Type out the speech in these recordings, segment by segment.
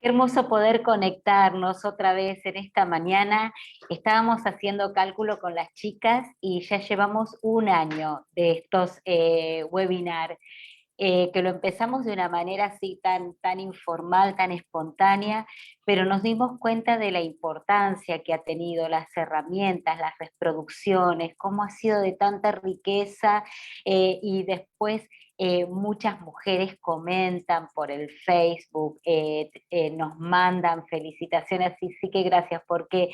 Qué hermoso poder conectarnos otra vez en esta mañana. Estábamos haciendo cálculo con las chicas y ya llevamos un año de estos webinars, que lo empezamos de una manera así tan informal, tan espontánea, pero nos dimos cuenta de la importancia que ha tenido las herramientas, las reproducciones, cómo ha sido de tanta riqueza, y después muchas mujeres comentan por el Facebook, nos mandan felicitaciones, y sí que gracias, porque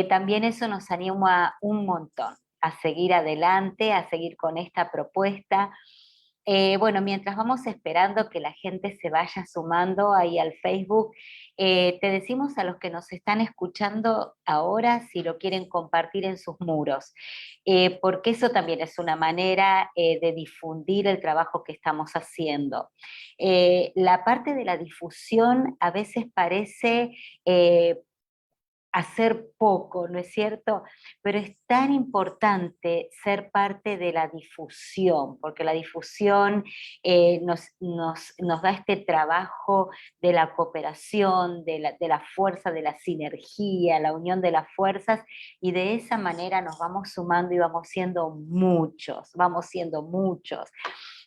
también eso nos anima un montón a seguir adelante, a seguir con esta propuesta. Bueno, mientras vamos esperando que la gente se vaya sumando ahí al Facebook, te decimos a los que nos están escuchando ahora si lo quieren compartir en sus muros, porque eso también es una manera de difundir el trabajo que estamos haciendo. La parte de la difusión a veces parece hacer poco, ¿no es cierto? Pero es tan importante ser parte de la difusión, porque la difusión nos da este trabajo de la cooperación, de la fuerza, de la sinergia, la unión de las fuerzas, y de esa manera nos vamos sumando y vamos siendo muchos.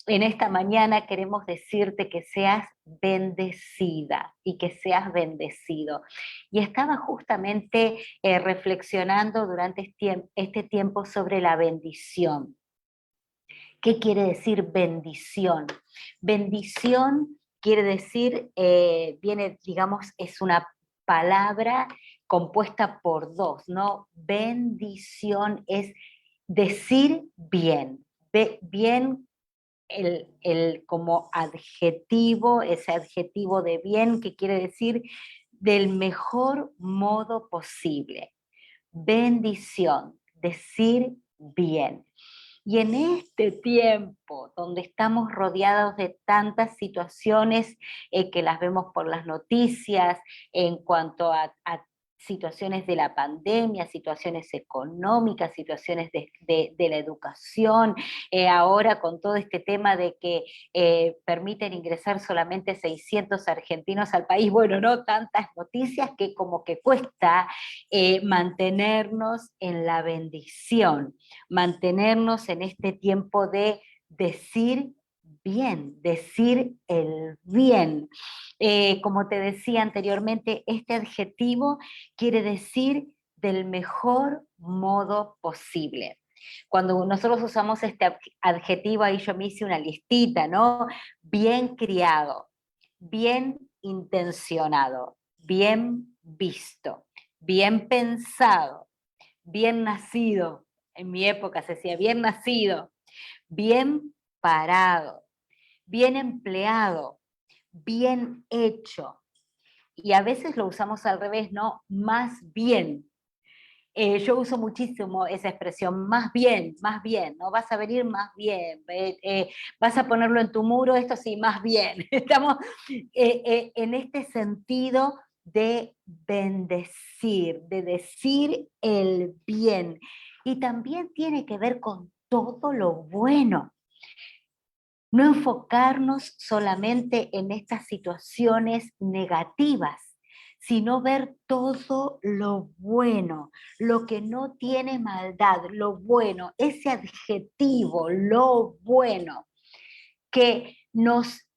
En esta mañana queremos decirte que seas bendecida y que seas bendecido. Y estaba justamente reflexionando durante este tiempo sobre la bendición. ¿Qué quiere decir bendición? Bendición quiere decir, viene, digamos, es una palabra compuesta por dos, ¿no? Bendición es decir bien, bien como adjetivo, ese adjetivo de bien que quiere decir del mejor modo posible. Bendición, decir bien. Y en este tiempo, donde estamos rodeados de tantas situaciones que las vemos por las noticias, en cuanto a situaciones de la pandemia, situaciones económicas, situaciones de la educación, ahora con todo este tema de que permiten ingresar solamente 600 argentinos al país, bueno, no tantas noticias que como que cuesta mantenernos en la bendición, mantenernos en este tiempo de decir bien, decir el bien. Como te decía anteriormente, este adjetivo quiere decir del mejor modo posible. Cuando nosotros usamos este adjetivo, ahí yo me hice una listita, ¿no? Bien criado, bien intencionado, bien visto, bien pensado, bien nacido. En mi época se decía bien nacido, bien parado, bien empleado, bien hecho. Y a veces lo usamos al revés, ¿no? Más bien. Yo uso muchísimo esa expresión, más bien, ¿no? Vas a venir más bien, vas a ponerlo en tu muro, esto sí, más bien. Estamos en este sentido de bendecir, de decir el bien. Y también tiene que ver con todo lo bueno. No enfocarnos solamente en estas situaciones negativas, sino ver todo lo bueno, lo que no tiene maldad, lo bueno, ese adjetivo, lo bueno, que nos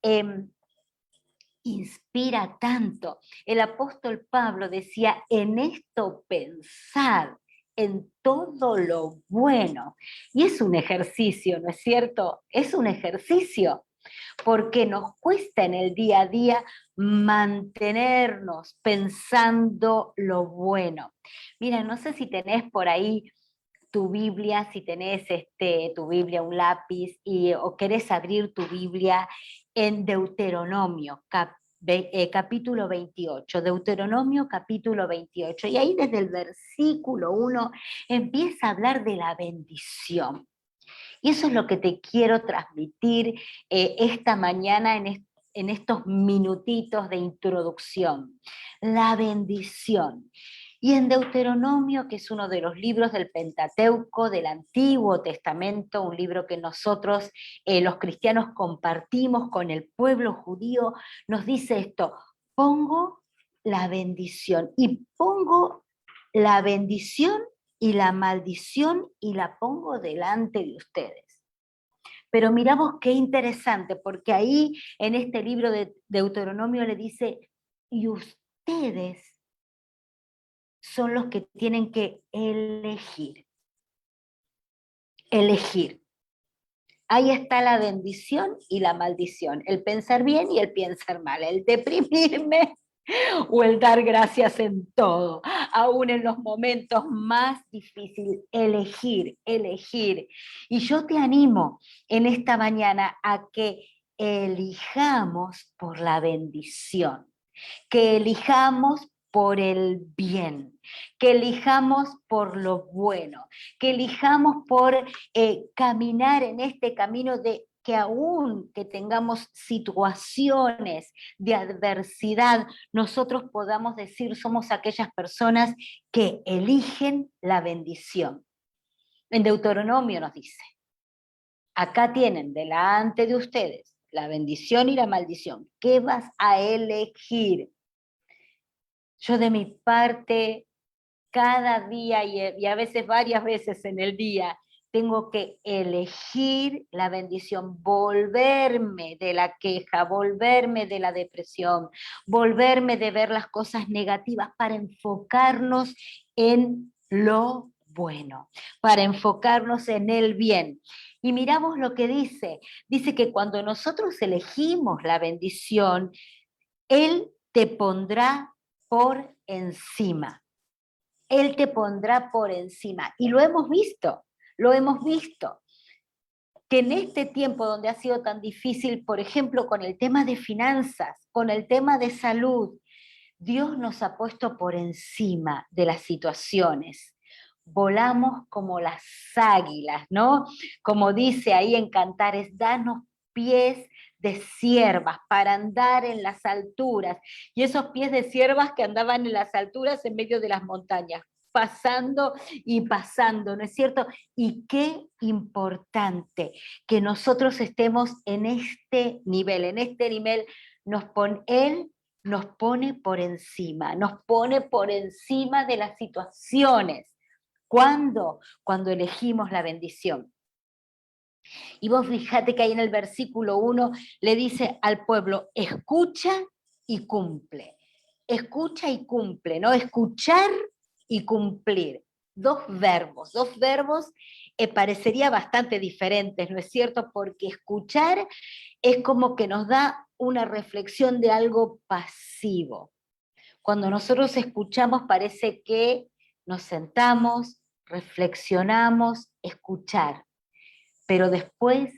inspira tanto. El apóstol Pablo decía, en esto pensad, en todo lo bueno. Y es un ejercicio, ¿no es cierto? Es un ejercicio, porque nos cuesta en el día a día mantenernos pensando lo bueno. Mira, no sé si tenés por ahí tu Biblia, si tenés tu Biblia, un lápiz, o querés abrir tu Biblia en Deuteronomio, capítulo 28, Deuteronomio capítulo 28, y ahí desde el versículo 1 empieza a hablar de la bendición. Y eso es lo que te quiero transmitir esta mañana en estos minutitos de introducción. La bendición. Y en Deuteronomio, que es uno de los libros del Pentateuco, del Antiguo Testamento, un libro que nosotros los cristianos compartimos con el pueblo judío, nos dice esto: pongo la bendición, y pongo la bendición y la maldición y la pongo delante de ustedes. Pero miramos qué interesante, porque ahí en este libro de Deuteronomio le dice, y ustedes son los que tienen que elegir. Elegir. Ahí está la bendición y la maldición, el pensar bien y el pensar mal, el deprimirme o el dar gracias en todo, aún en los momentos más difíciles, elegir, elegir. Y yo te animo en esta mañana a que elijamos por la bendición, que elijamos por el bien, que elijamos por lo bueno, que elijamos por caminar en este camino de que aún que tengamos situaciones de adversidad, nosotros podamos decir somos aquellas personas que eligen la bendición. En Deuteronomio nos dice, acá tienen delante de ustedes la bendición y la maldición. ¿Qué vas a elegir? Yo de mi parte, cada día y a veces varias veces en el día, tengo que elegir la bendición, volverme de la queja, volverme de la depresión, volverme de ver las cosas negativas para enfocarnos en lo bueno, para enfocarnos en el bien. Y miramos lo que dice que cuando nosotros elegimos la bendición, Él te pondrá por encima. Él te pondrá por encima. Y lo hemos visto, que en este tiempo donde ha sido tan difícil, por ejemplo, con el tema de finanzas, con el tema de salud, Dios nos ha puesto por encima de las situaciones. Volamos como las águilas, ¿no? Como dice ahí en Cantares, danos pies de siervas para andar en las alturas. Y esos pies de siervas que andaban en las alturas en medio de las montañas, pasando y pasando, ¿no es cierto? Y qué importante que nosotros estemos en este nivel. En este nivel Él nos pone por encima, nos pone por encima de las situaciones. ¿Cuándo? Cuando elegimos la bendición. Y vos fíjate que ahí en el versículo 1 le dice al pueblo, escucha y cumple. Escucha y cumple, ¿no? Escuchar y cumplir. Dos verbos parecería bastante diferentes, ¿no es cierto? Porque escuchar es como que nos da una reflexión de algo pasivo. Cuando nosotros escuchamos parece que nos sentamos, reflexionamos, escuchar, pero después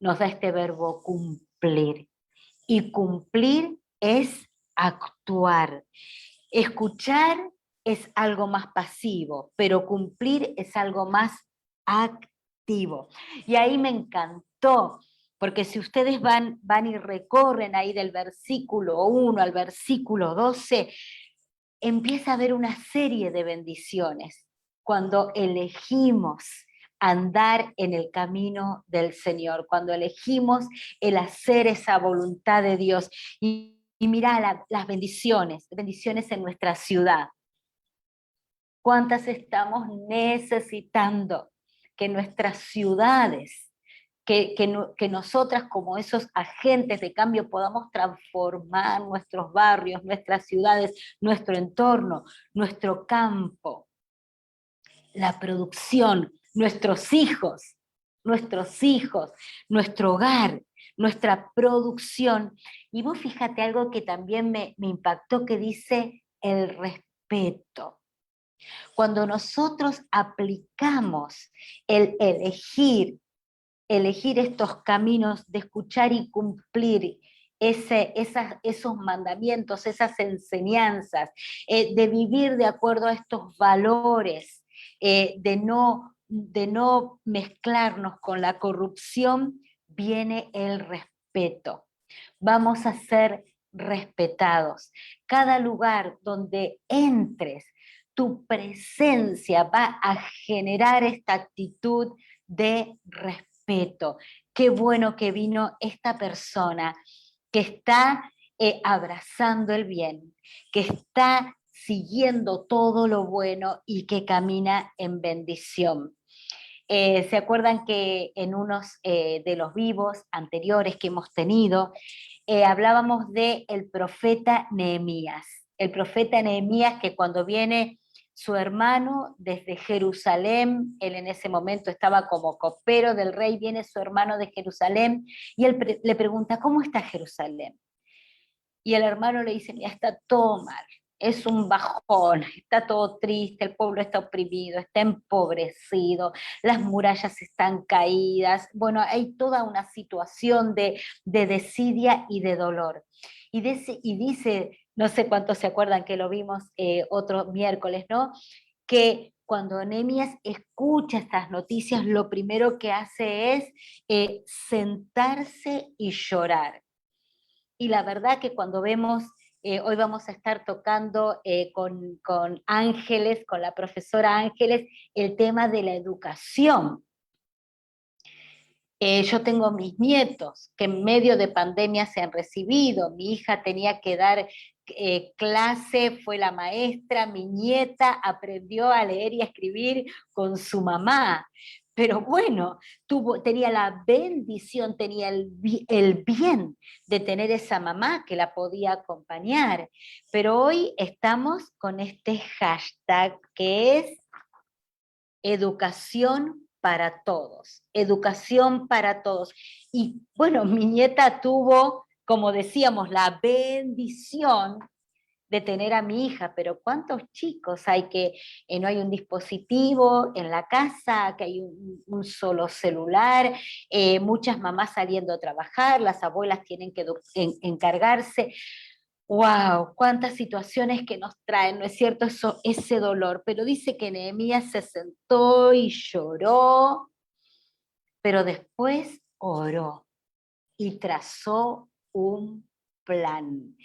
nos da este verbo cumplir. Y cumplir es actuar. Escuchar es algo más pasivo, pero cumplir es algo más activo. Y ahí me encantó, porque si ustedes van y recorren ahí del versículo 1 al versículo 12, empieza a haber una serie de bendiciones cuando elegimos andar en el camino del Señor, cuando elegimos el hacer esa voluntad de Dios. Y mira las bendiciones en nuestra ciudad. ¿Cuántas estamos necesitando que nuestras ciudades, que nosotras como esos agentes de cambio podamos transformar nuestros barrios, nuestras ciudades, nuestro entorno, nuestro campo, la producción, nuestros hijos, nuestro hogar, nuestra producción? Y vos fíjate algo que también me impactó, que dice el respeto. Cuando nosotros aplicamos el elegir estos caminos de escuchar y cumplir esos mandamientos, esas enseñanzas, de vivir de acuerdo a estos valores, de no mezclarnos con la corrupción, viene el respeto. Vamos a ser respetados. Cada lugar donde entres, tu presencia va a generar esta actitud de respeto. Qué bueno que vino esta persona que está abrazando el bien, que está siguiendo todo lo bueno y que camina en bendición. ¿Se acuerdan que en unos de los vivos anteriores que hemos tenido, hablábamos de el profeta Nehemías? El profeta Nehemías, que cuando viene su hermano desde Jerusalén, él en ese momento estaba como copero del rey, viene su hermano de Jerusalén y él le pregunta, ¿cómo está Jerusalén? Y el hermano le dice, mira, está todo mal, es un bajón, está todo triste, el pueblo está oprimido, está empobrecido, las murallas están caídas, bueno, hay toda una situación de desidia y de dolor. Y dice, no sé cuántos se acuerdan que lo vimos otro miércoles, ¿no? Que cuando Nehemías escucha estas noticias, lo primero que hace es sentarse y llorar. Y la verdad que cuando vemos, hoy vamos a estar tocando con Ángeles, con la profesora Ángeles, el tema de la educación. Yo tengo mis nietos que en medio de pandemia se han recibido, mi hija tenía que dar clase, fue la maestra, mi nieta aprendió a leer y a escribir con su mamá. Pero bueno, tenía la bendición, tenía el bien de tener esa mamá que la podía acompañar. Pero hoy estamos con este hashtag que es educación para todos, educación para todos. Y bueno, mi nieta tuvo, como decíamos, la bendición de tener a mi hija, pero ¿cuántos chicos hay que no hay un dispositivo en la casa, que hay un solo celular, muchas mamás saliendo a trabajar, las abuelas tienen que encargarse? Wow, cuántas situaciones que nos traen, ¿no es cierto? Ese dolor. Pero dice que Nehemías se sentó y lloró, pero después oró y trazó un plan.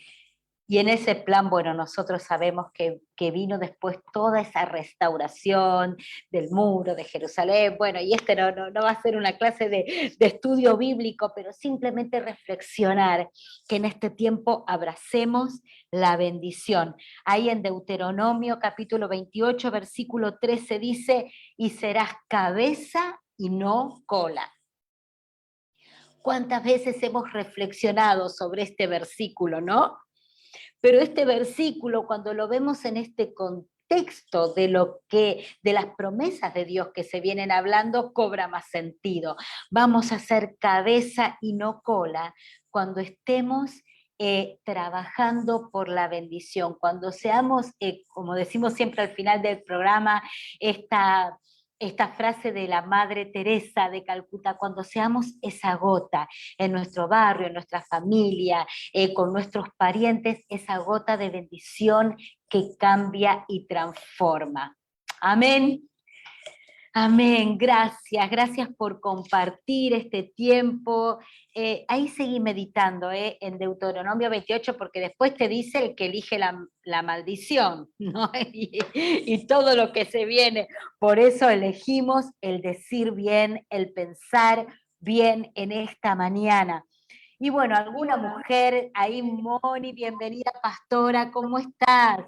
Y en ese plan, bueno, nosotros sabemos que vino después toda esa restauración del muro de Jerusalén. Bueno, y este no va a ser una clase de estudio bíblico, pero simplemente reflexionar que en este tiempo abracemos la bendición. Ahí en Deuteronomio capítulo 28, versículo 13 dice, y serás cabeza y no cola. ¿Cuántas veces hemos reflexionado sobre este versículo, no? Pero este versículo, cuando lo vemos en este contexto de las promesas de Dios que se vienen hablando, cobra más sentido. Vamos a ser cabeza y no cola cuando estemos trabajando por la bendición, cuando seamos, como decimos siempre al final del programa, esta frase de la Madre Teresa de Calcuta, cuando seamos esa gota en nuestro barrio, en nuestra familia, con nuestros parientes, esa gota de bendición que cambia y transforma. Amén. Amén, gracias por compartir este tiempo. Ahí seguí meditando en Deuteronomio 28, porque después te dice el que elige la maldición, ¿no? Y todo lo que se viene. Por eso elegimos el decir bien, el pensar bien en esta mañana. Y bueno, alguna mujer, ahí Moni, bienvenida pastora, ¿cómo estás?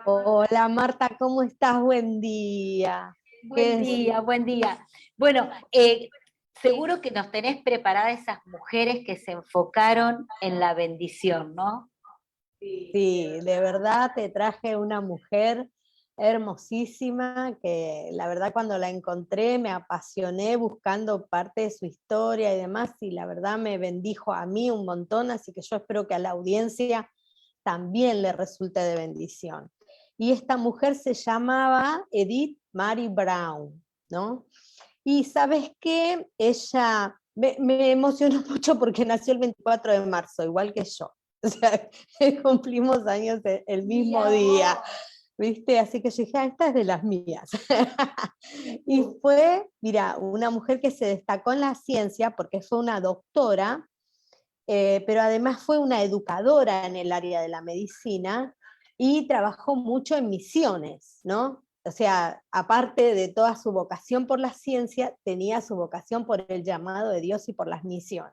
Hola Marta, ¿cómo estás? Buen día. Buen día, buen día. Bueno, seguro que nos tenés preparadas esas mujeres que se enfocaron en la bendición, ¿no? Sí, de verdad te traje una mujer hermosísima que la verdad cuando la encontré me apasioné buscando parte de su historia y demás y la verdad me bendijo a mí un montón, así que yo espero que a la audiencia también le resulte de bendición. Y esta mujer se llamaba Edith Mary Brown, ¿no? Y sabes qué, ella me emocionó mucho porque nació el 24 de marzo, igual que yo. O sea, cumplimos años el mismo día, ¿viste? Así que yo dije, esta es de las mías. Y fue, mira, una mujer que se destacó en la ciencia porque fue una doctora, pero además fue una educadora en el área de la medicina y trabajó mucho en misiones, ¿no? O sea, aparte de toda su vocación por la ciencia, tenía su vocación por el llamado de Dios y por las misiones.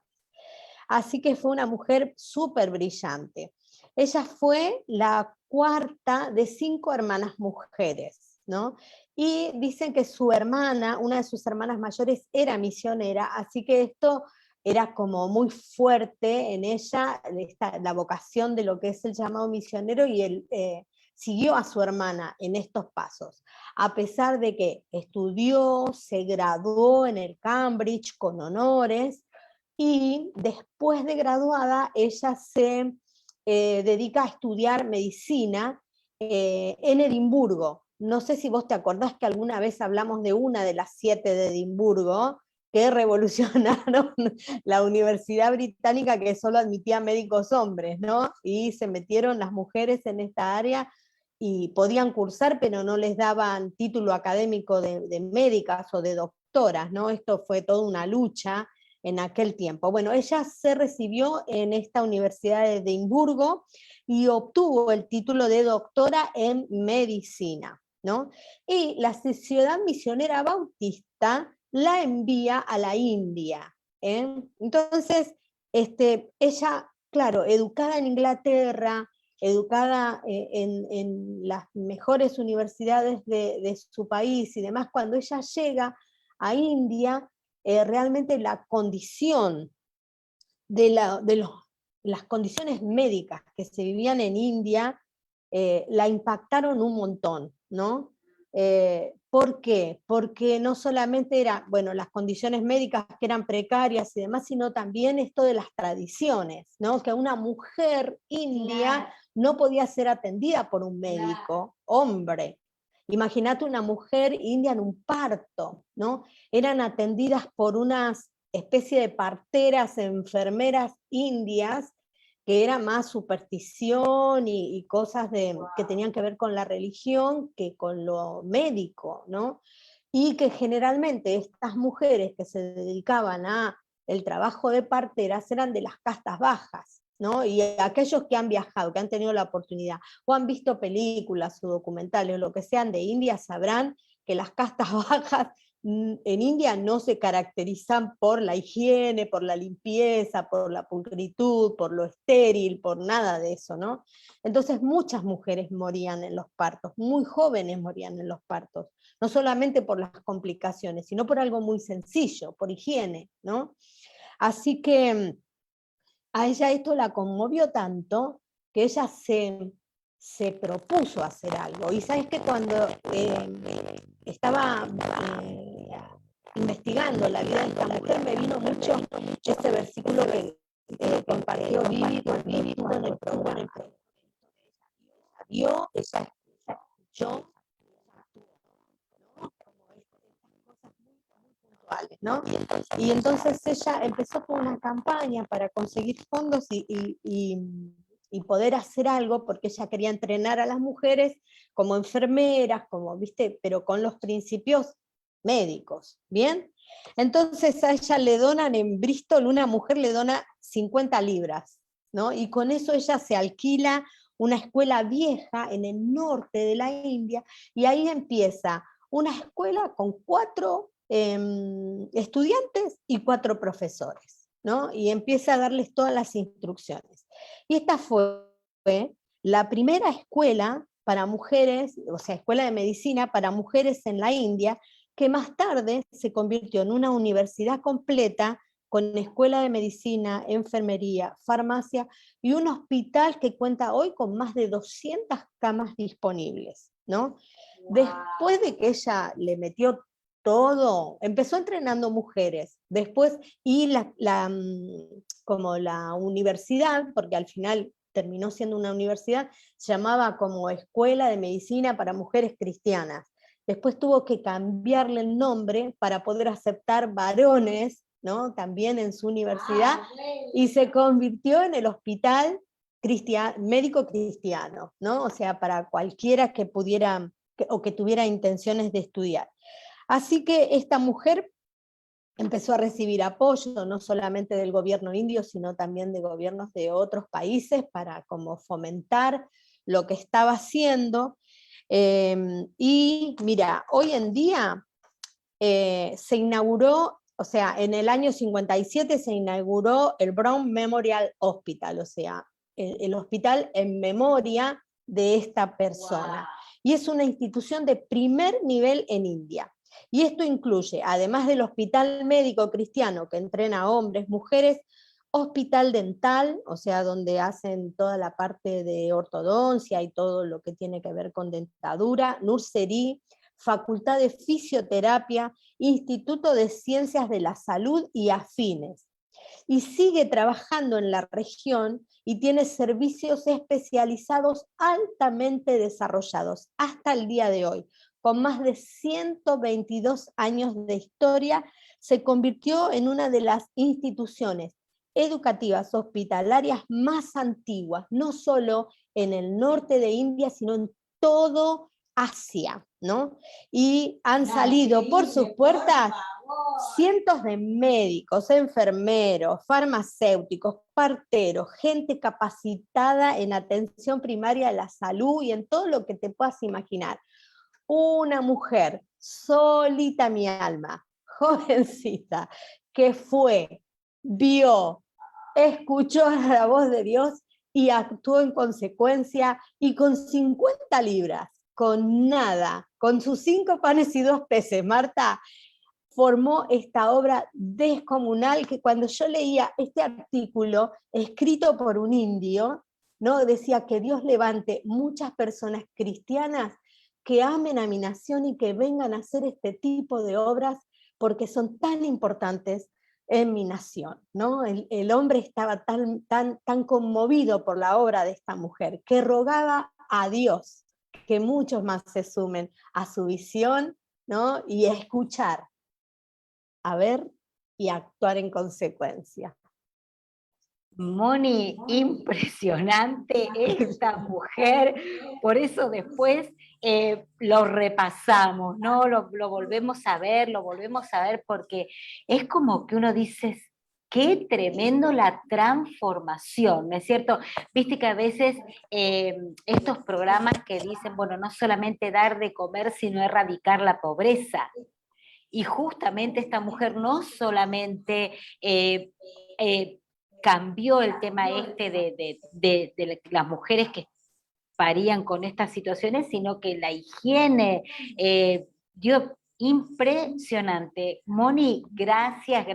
Así que fue una mujer súper brillante. Ella fue la cuarta de 5 hermanas mujeres, ¿no? Y dicen que su hermana, una de sus hermanas mayores, era misionera, así que esto era como muy fuerte en ella, la vocación de lo que es el llamado misionero, y él siguió a su hermana en estos pasos, a pesar de que estudió, se graduó en el Cambridge con honores, y después de graduada ella se dedica a estudiar medicina en Edimburgo. No sé si vos te acordás que alguna vez hablamos de una de las 7 de Edimburgo, que revolucionaron la Universidad Británica, que solo admitía médicos hombres, ¿no? Y se metieron las mujeres en esta área y podían cursar, pero no les daban título académico de médicas o de doctoras, ¿no? Esto fue toda una lucha en aquel tiempo. Bueno, ella se recibió en esta Universidad de Edimburgo y obtuvo el título de doctora en medicina, ¿no? Y la Sociedad Misionera Bautista la envía a la India, ¿eh? Entonces, ella, claro, educada en Inglaterra, educada en las mejores universidades de su país y demás, cuando ella llega a India, realmente la condición las condiciones médicas que se vivían en India la impactaron un montón, ¿no? ¿Por qué? Porque no solamente eran, bueno, las condiciones médicas que eran precarias y demás, sino también esto de las tradiciones, ¿no? Que una mujer india no podía ser atendida por un médico, hombre. Imagínate una mujer india en un parto, ¿no? Eran atendidas por unas especie de parteras, enfermeras indias, que era más superstición y cosas que tenían que ver con la religión que con lo médico, ¿no? Y que generalmente estas mujeres que se dedicaban a el trabajo de parteras eran de las castas bajas, ¿no? Y aquellos que han viajado, que han tenido la oportunidad, o han visto películas o documentales o lo que sean de India, sabrán que las castas bajas en India no se caracterizan por la higiene, por la limpieza, por la pulcritud, por lo estéril, por nada de eso, ¿no? Entonces muchas mujeres morían en los partos, muy jóvenes morían en los partos, no solamente por las complicaciones, sino por algo muy sencillo, por higiene, ¿no? Así que a ella esto la conmovió tanto que ella se propuso hacer algo. Y sabes que cuando estaba investigando la vida de esta mujer, me vino mucho ese versículo que compartió Vivi cuando estuvo en el programa. Vio, ella escuchó, ¿no? Y entonces ella empezó con una campaña para conseguir fondos y poder hacer algo, porque ella quería entrenar a las mujeres como enfermeras, como, ¿viste? Pero con los principios médicos, ¿bien? Entonces a ella le donan en Bristol, una mujer le dona 50 libras, ¿no? Y con eso ella se alquila una escuela vieja en el norte de la India, y ahí empieza una escuela con 4 estudiantes y 4 profesores, ¿no? Y empieza a darles todas las instrucciones. Y esta fue la primera escuela para mujeres, o sea, escuela de medicina para mujeres en la India, que más tarde se convirtió en una universidad completa con escuela de medicina, enfermería, farmacia y un hospital que cuenta hoy con más de 200 camas disponibles, ¿no? Wow. Después de que ella le metió todo, empezó entrenando mujeres, después, y como la universidad, porque al final terminó siendo una universidad, se llamaba como Escuela de Medicina para Mujeres Cristianas. Después tuvo que cambiarle el nombre para poder aceptar varones, ¿no? También en su universidad, y se convirtió en el Hospital Médico Cristiano, ¿no? O sea, para cualquiera que pudiera o que tuviera intenciones de estudiar. Así que esta mujer empezó a recibir apoyo, no solamente del gobierno indio, sino también de gobiernos de otros países para como fomentar lo que estaba haciendo. Y mira, hoy en día se inauguró, o sea, en el año 57 se inauguró el Brown Memorial Hospital, o sea, el hospital en memoria de esta persona. Wow. Y es una institución de primer nivel en India. Y esto incluye, además del hospital médico cristiano que entrena a hombres, mujeres, hospital dental, o sea, donde hacen toda la parte de ortodoncia y todo lo que tiene que ver con dentadura, nursería, facultad de fisioterapia, Instituto de Ciencias de la Salud y afines. Y sigue trabajando en la región y tiene servicios especializados altamente desarrollados hasta el día de hoy. Con más de 122 años de historia, se convirtió en una de las instituciones educativas hospitalarias más antiguas, no solo en el norte de India, sino en todo Asia, ¿no? Y han salido por sus puertas cientos de médicos, enfermeros, farmacéuticos, parteros, gente capacitada en atención primaria de la salud y en todo lo que te puedas imaginar. Una mujer solita mi alma, jovencita, que fue, vio, escuchó la voz de Dios y actuó en consecuencia, y con 50 libras, con nada, con sus 5 panes y 2 peces, Marta, formó esta obra descomunal que cuando yo leía este artículo escrito por un indio, ¿no? Decía que Dios levante muchas personas cristianas que amen a mi nación y que vengan a hacer este tipo de obras porque son tan importantes en mi nación, ¿no? El hombre estaba tan conmovido por la obra de esta mujer que rogaba a Dios que muchos más se sumen a su visión, ¿no? Y a escuchar, a ver y a actuar en consecuencia. Moni, impresionante esta mujer, por eso después lo repasamos, ¿no? Lo volvemos a ver, porque es como que uno dice, qué tremendo la transformación, ¿no es cierto? Viste que a veces estos programas que dicen, bueno, no solamente dar de comer, sino erradicar la pobreza. Y justamente esta mujer no solamente cambió el tema de las mujeres que parían con estas situaciones, sino que la higiene dio impresionante. Moni, gracias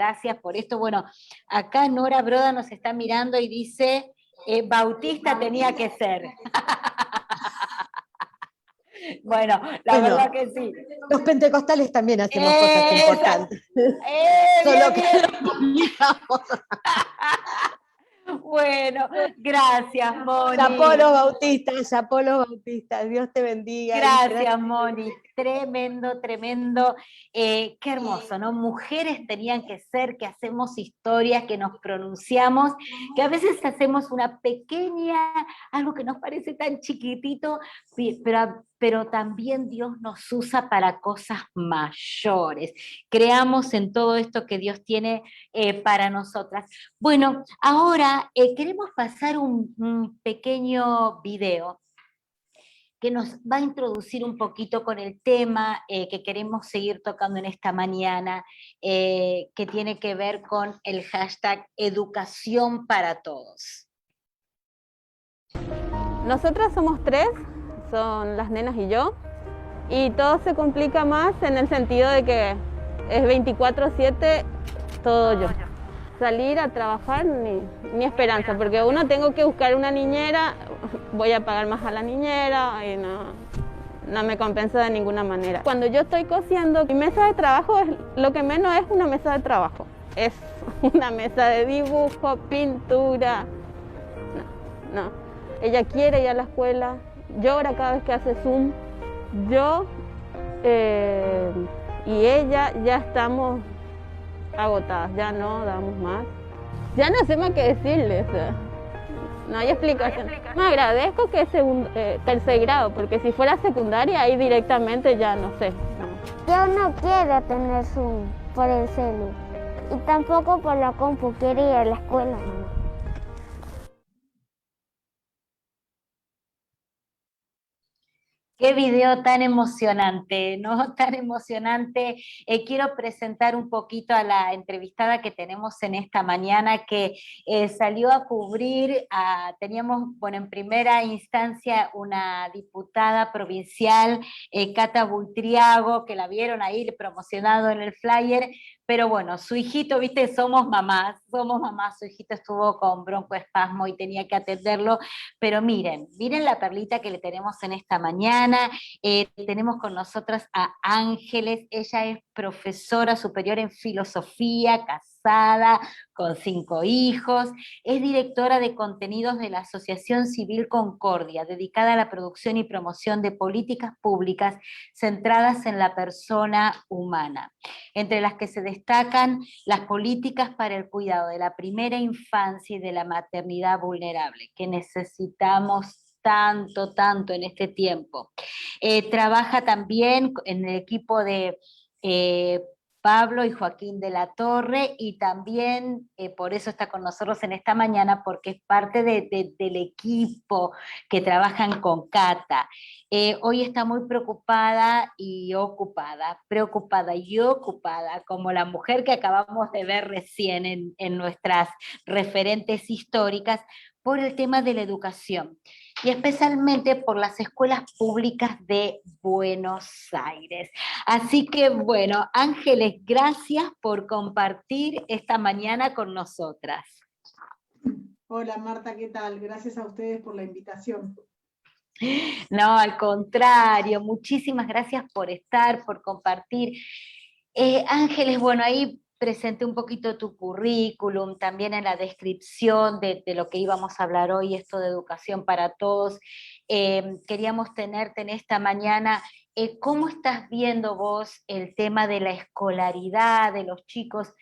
por esto. Bueno, acá Nora Broda nos está mirando y dice, Bautista tenía que ser. Bueno, verdad que sí. Los pentecostales también hacemos cosas importantes. Solo que lo publicamos. Bueno, gracias, Moni. Chapolo Bautista, Dios te bendiga. Gracias, Moni. Tremendo. Qué hermoso, ¿no? Mujeres tenían que ser, que hacemos historias, que nos pronunciamos, que a veces hacemos una pequeña, algo que nos parece tan chiquitito, pero también Dios nos usa para cosas mayores. Creamos en todo esto que Dios tiene para nosotras. Bueno, ahora queremos pasar un pequeño video que nos va a introducir un poquito con el tema que queremos seguir tocando en esta mañana, que tiene que ver con el hashtag Educación para Todos. Nosotras somos 3, son las nenas y yo, y todo se complica más en el sentido de que es 24/7 todo yo. Salir a trabajar ni esperanza, porque uno tengo que buscar una niñera, voy a pagar más a la niñera y no me compensa de ninguna manera. Cuando yo estoy cosiendo, mi mesa de trabajo es lo que menos es una mesa de trabajo, es una mesa de dibujo, pintura. No. Ella quiere ir a la escuela, llora cada vez que hace Zoom. Yo y ella ya estamos agotadas, ya no damos más. Ya no sé más qué decirles. No hay explicación. Me agradezco que es tercer grado, porque si fuera secundaria, ahí directamente ya no sé. No. Yo no quiero tener Zoom por el celu y tampoco por la compu, quiero ir a la escuela. Qué video tan emocionante, ¿no? Tan emocionante. Quiero presentar un poquito a la entrevistada que tenemos en esta mañana, que salió a cubrir, teníamos, bueno, en primera instancia una diputada provincial, Cata Bultriago, que la vieron ahí promocionado en el flyer, pero bueno, su hijito, viste, somos mamás, su hijito estuvo con broncoespasmo y tenía que atenderlo, pero miren la perlita que le tenemos en esta mañana. Tenemos con nosotras a Ángeles, ella es profesora superior en filosofía, casada, con 5 hijos, es directora de contenidos de la Asociación Civil Concordia, dedicada a la producción y promoción de políticas públicas centradas en la persona humana, entre las que se destacan las políticas para el cuidado de la primera infancia y de la maternidad vulnerable, que necesitamos tanto, tanto en este tiempo. Trabaja también en el equipo de Pablo y Joaquín de la Torre, y también por eso está con nosotros en esta mañana, porque es parte del equipo que trabajan con Cata. Hoy está muy preocupada y ocupada, como la mujer que acabamos de ver recién en nuestras referentes históricas, por el tema de la educación, y especialmente por las escuelas públicas de Buenos Aires. Así que bueno, Ángeles, gracias por compartir esta mañana con nosotras. Hola Marta, ¿qué tal? Gracias a ustedes por la invitación. No, al contrario, muchísimas gracias por estar, por compartir. Ángeles, bueno, ahí presenté un poquito tu currículum, también en la descripción de lo que íbamos a hablar hoy, esto de educación para todos. Queríamos tenerte en esta mañana. ¿Cómo estás viendo vos el tema de la escolaridad de los chicos?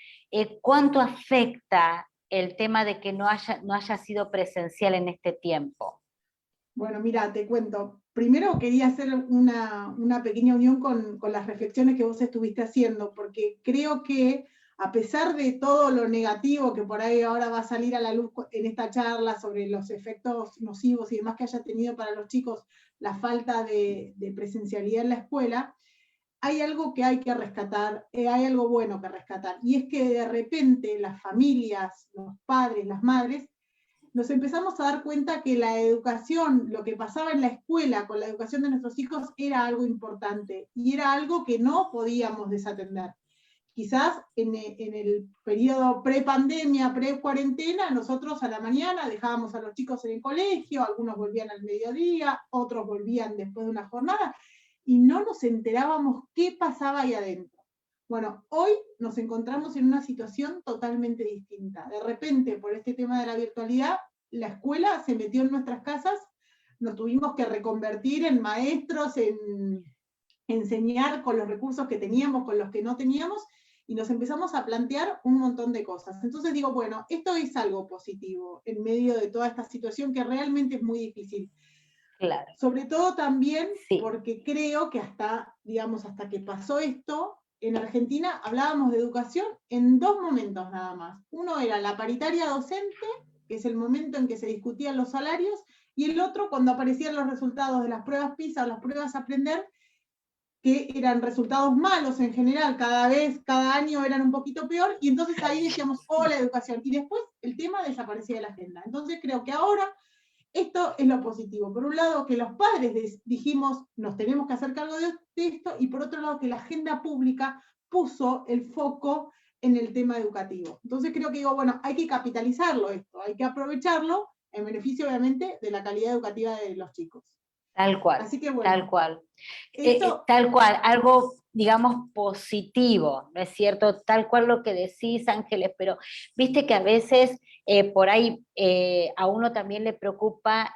¿Cuánto afecta el tema de que no haya sido presencial en este tiempo? Bueno, mira, te cuento. Primero quería hacer una pequeña unión con las reflexiones que vos estuviste haciendo, porque creo que a pesar de todo lo negativo que por ahí ahora va a salir a la luz en esta charla sobre los efectos nocivos y demás que haya tenido para los chicos la falta de presencialidad en la escuela, hay algo que hay que rescatar, hay algo bueno que rescatar, y es que de repente las familias, los padres, las madres, nos empezamos a dar cuenta que la educación, lo que pasaba en la escuela con la educación de nuestros hijos era algo importante y era algo que no podíamos desatender. Quizás en el periodo pre-pandemia, pre-cuarentena, nosotros a la mañana dejábamos a los chicos en el colegio, algunos volvían al mediodía, otros volvían después de una jornada, y no nos enterábamos qué pasaba ahí adentro. Bueno, hoy nos encontramos en una situación totalmente distinta. De repente, por este tema de la virtualidad, la escuela se metió en nuestras casas, nos tuvimos que reconvertir en maestros, en enseñar con los recursos que teníamos, con los que no teníamos, y nos empezamos a plantear un montón de cosas. Entonces digo, bueno, esto es algo positivo en medio de toda esta situación que realmente es muy difícil. Claro. Sobre todo también sí. Porque creo que hasta que pasó esto, en Argentina hablábamos de educación en 2 momentos nada más. Uno era la paritaria docente, que es el momento en que se discutían los salarios, y el otro cuando aparecían los resultados de las pruebas PISA o las pruebas Aprender, que eran resultados malos en general, cada año eran un poquito peor, y entonces ahí decíamos, oh, la educación, y después el tema desaparecía de la agenda. Entonces creo que ahora esto es lo positivo. Por un lado, que los padres dijimos, nos tenemos que hacer cargo de esto, y por otro lado, que la agenda pública puso el foco en el tema educativo. Entonces creo que digo, bueno, hay que capitalizarlo esto, hay que aprovecharlo en beneficio, obviamente, de la calidad educativa de los chicos. Tal cual, así que, bueno, tal cual. esto, Tal cual, algo, digamos, positivo, ¿no es cierto? Tal cual lo que decís, Ángeles, pero viste que a veces por ahí a uno también le preocupa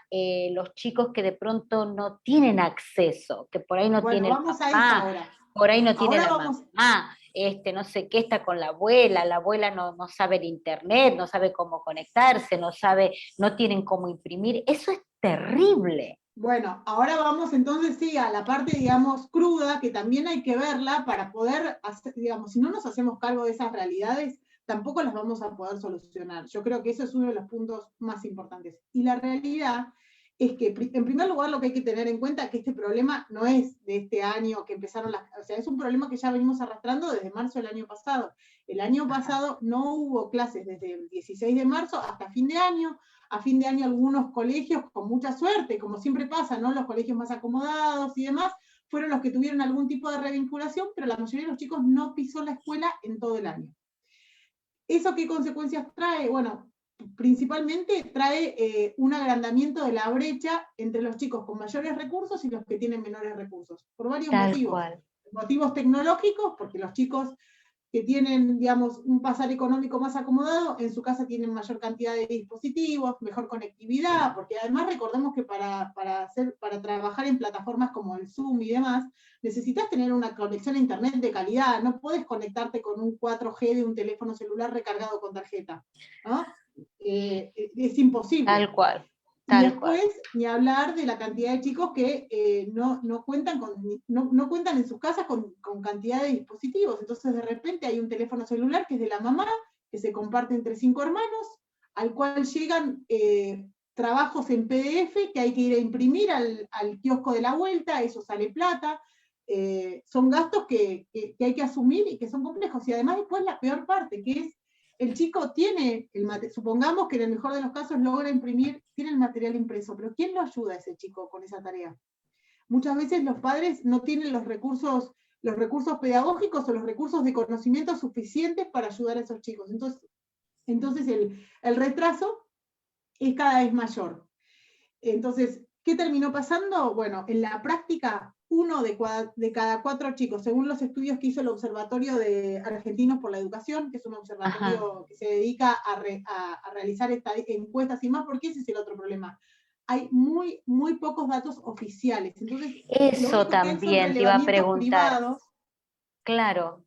los chicos que de pronto no tienen acceso, que por ahí no tiene el vamos a papá, eso ahora. por ahí no tiene Ahora la vamos. mamá, no sé qué, está con la abuela no sabe el internet, no sabe cómo conectarse, no tienen cómo imprimir, eso es terrible. Bueno, ahora vamos entonces sí a la parte, digamos, cruda, que también hay que verla para poder hacer, digamos, si no nos hacemos cargo de esas realidades, tampoco las vamos a poder solucionar. Yo creo que eso es uno de los puntos más importantes. Y la realidad es que, en primer lugar, lo que hay que tener en cuenta es que este problema no es de este año que empezaron o sea, es un problema que ya venimos arrastrando desde marzo del año pasado. El año pasado no hubo clases desde el 16 de marzo hasta fin de año. A fin de año algunos colegios, con mucha suerte, como siempre pasa, ¿no? Los colegios más acomodados y demás, fueron los que tuvieron algún tipo de revinculación, pero la mayoría de los chicos no pisó la escuela en todo el año. ¿Eso qué consecuencias trae? Bueno, principalmente trae un agrandamiento de la brecha entre los chicos con mayores recursos y los que tienen menores recursos, por varios motivos. cual. Motivos tecnológicos, porque los chicos que tienen, digamos, un pasar económico más acomodado, en su casa tienen mayor cantidad de dispositivos, mejor conectividad, porque además recordemos que para trabajar en plataformas como el Zoom y demás, necesitas tener una conexión a internet de calidad, no puedes conectarte con un 4G de un teléfono celular recargado con tarjeta, ¿no? Es imposible. Tal cual. Y después, ni hablar de la cantidad de chicos que no cuentan en sus casas con cantidad de dispositivos. Entonces, de repente hay un teléfono celular que es de la mamá, que se comparte entre 5 hermanos, al cual llegan trabajos en PDF que hay que ir a imprimir al kiosco de la vuelta, eso sale plata. Son gastos que hay que asumir y que son complejos. Y además después la peor parte, que es el chico tiene, supongamos que en el mejor de los casos logra imprimir, tiene el material impreso, pero ¿quién lo ayuda a ese chico con esa tarea? Muchas veces los padres no tienen los recursos pedagógicos o los recursos de conocimiento suficientes para ayudar a esos chicos. Entonces el retraso es cada vez mayor. Entonces, ¿qué terminó pasando? Bueno, en la práctica, 1 de cada 4 chicos, según los estudios que hizo el Observatorio de Argentinos por la Educación, que es un observatorio que se dedica a realizar encuestas y más, porque ese es el otro problema. Hay muy, muy pocos datos oficiales. Entonces, eso también te iba a preguntar. Privados. Claro,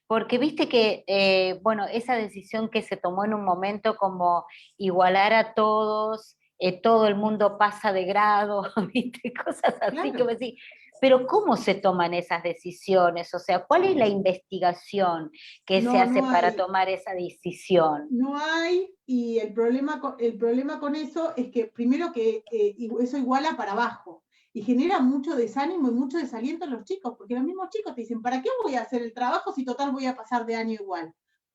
porque viste que, bueno, esa decisión que se tomó en un momento como igualar a todos, todo el mundo pasa de grado, viste, cosas así, Claro. que me decís, pero ¿cómo se toman esas decisiones? O sea, ¿cuál es la investigación que se hace para tomar esa decisión? No hay, y el problema con eso es que primero que eso iguala para abajo, y genera mucho desánimo y mucho desaliento en los chicos, porque los mismos chicos te dicen, ¿para qué voy a hacer el trabajo si total voy a pasar de año igual?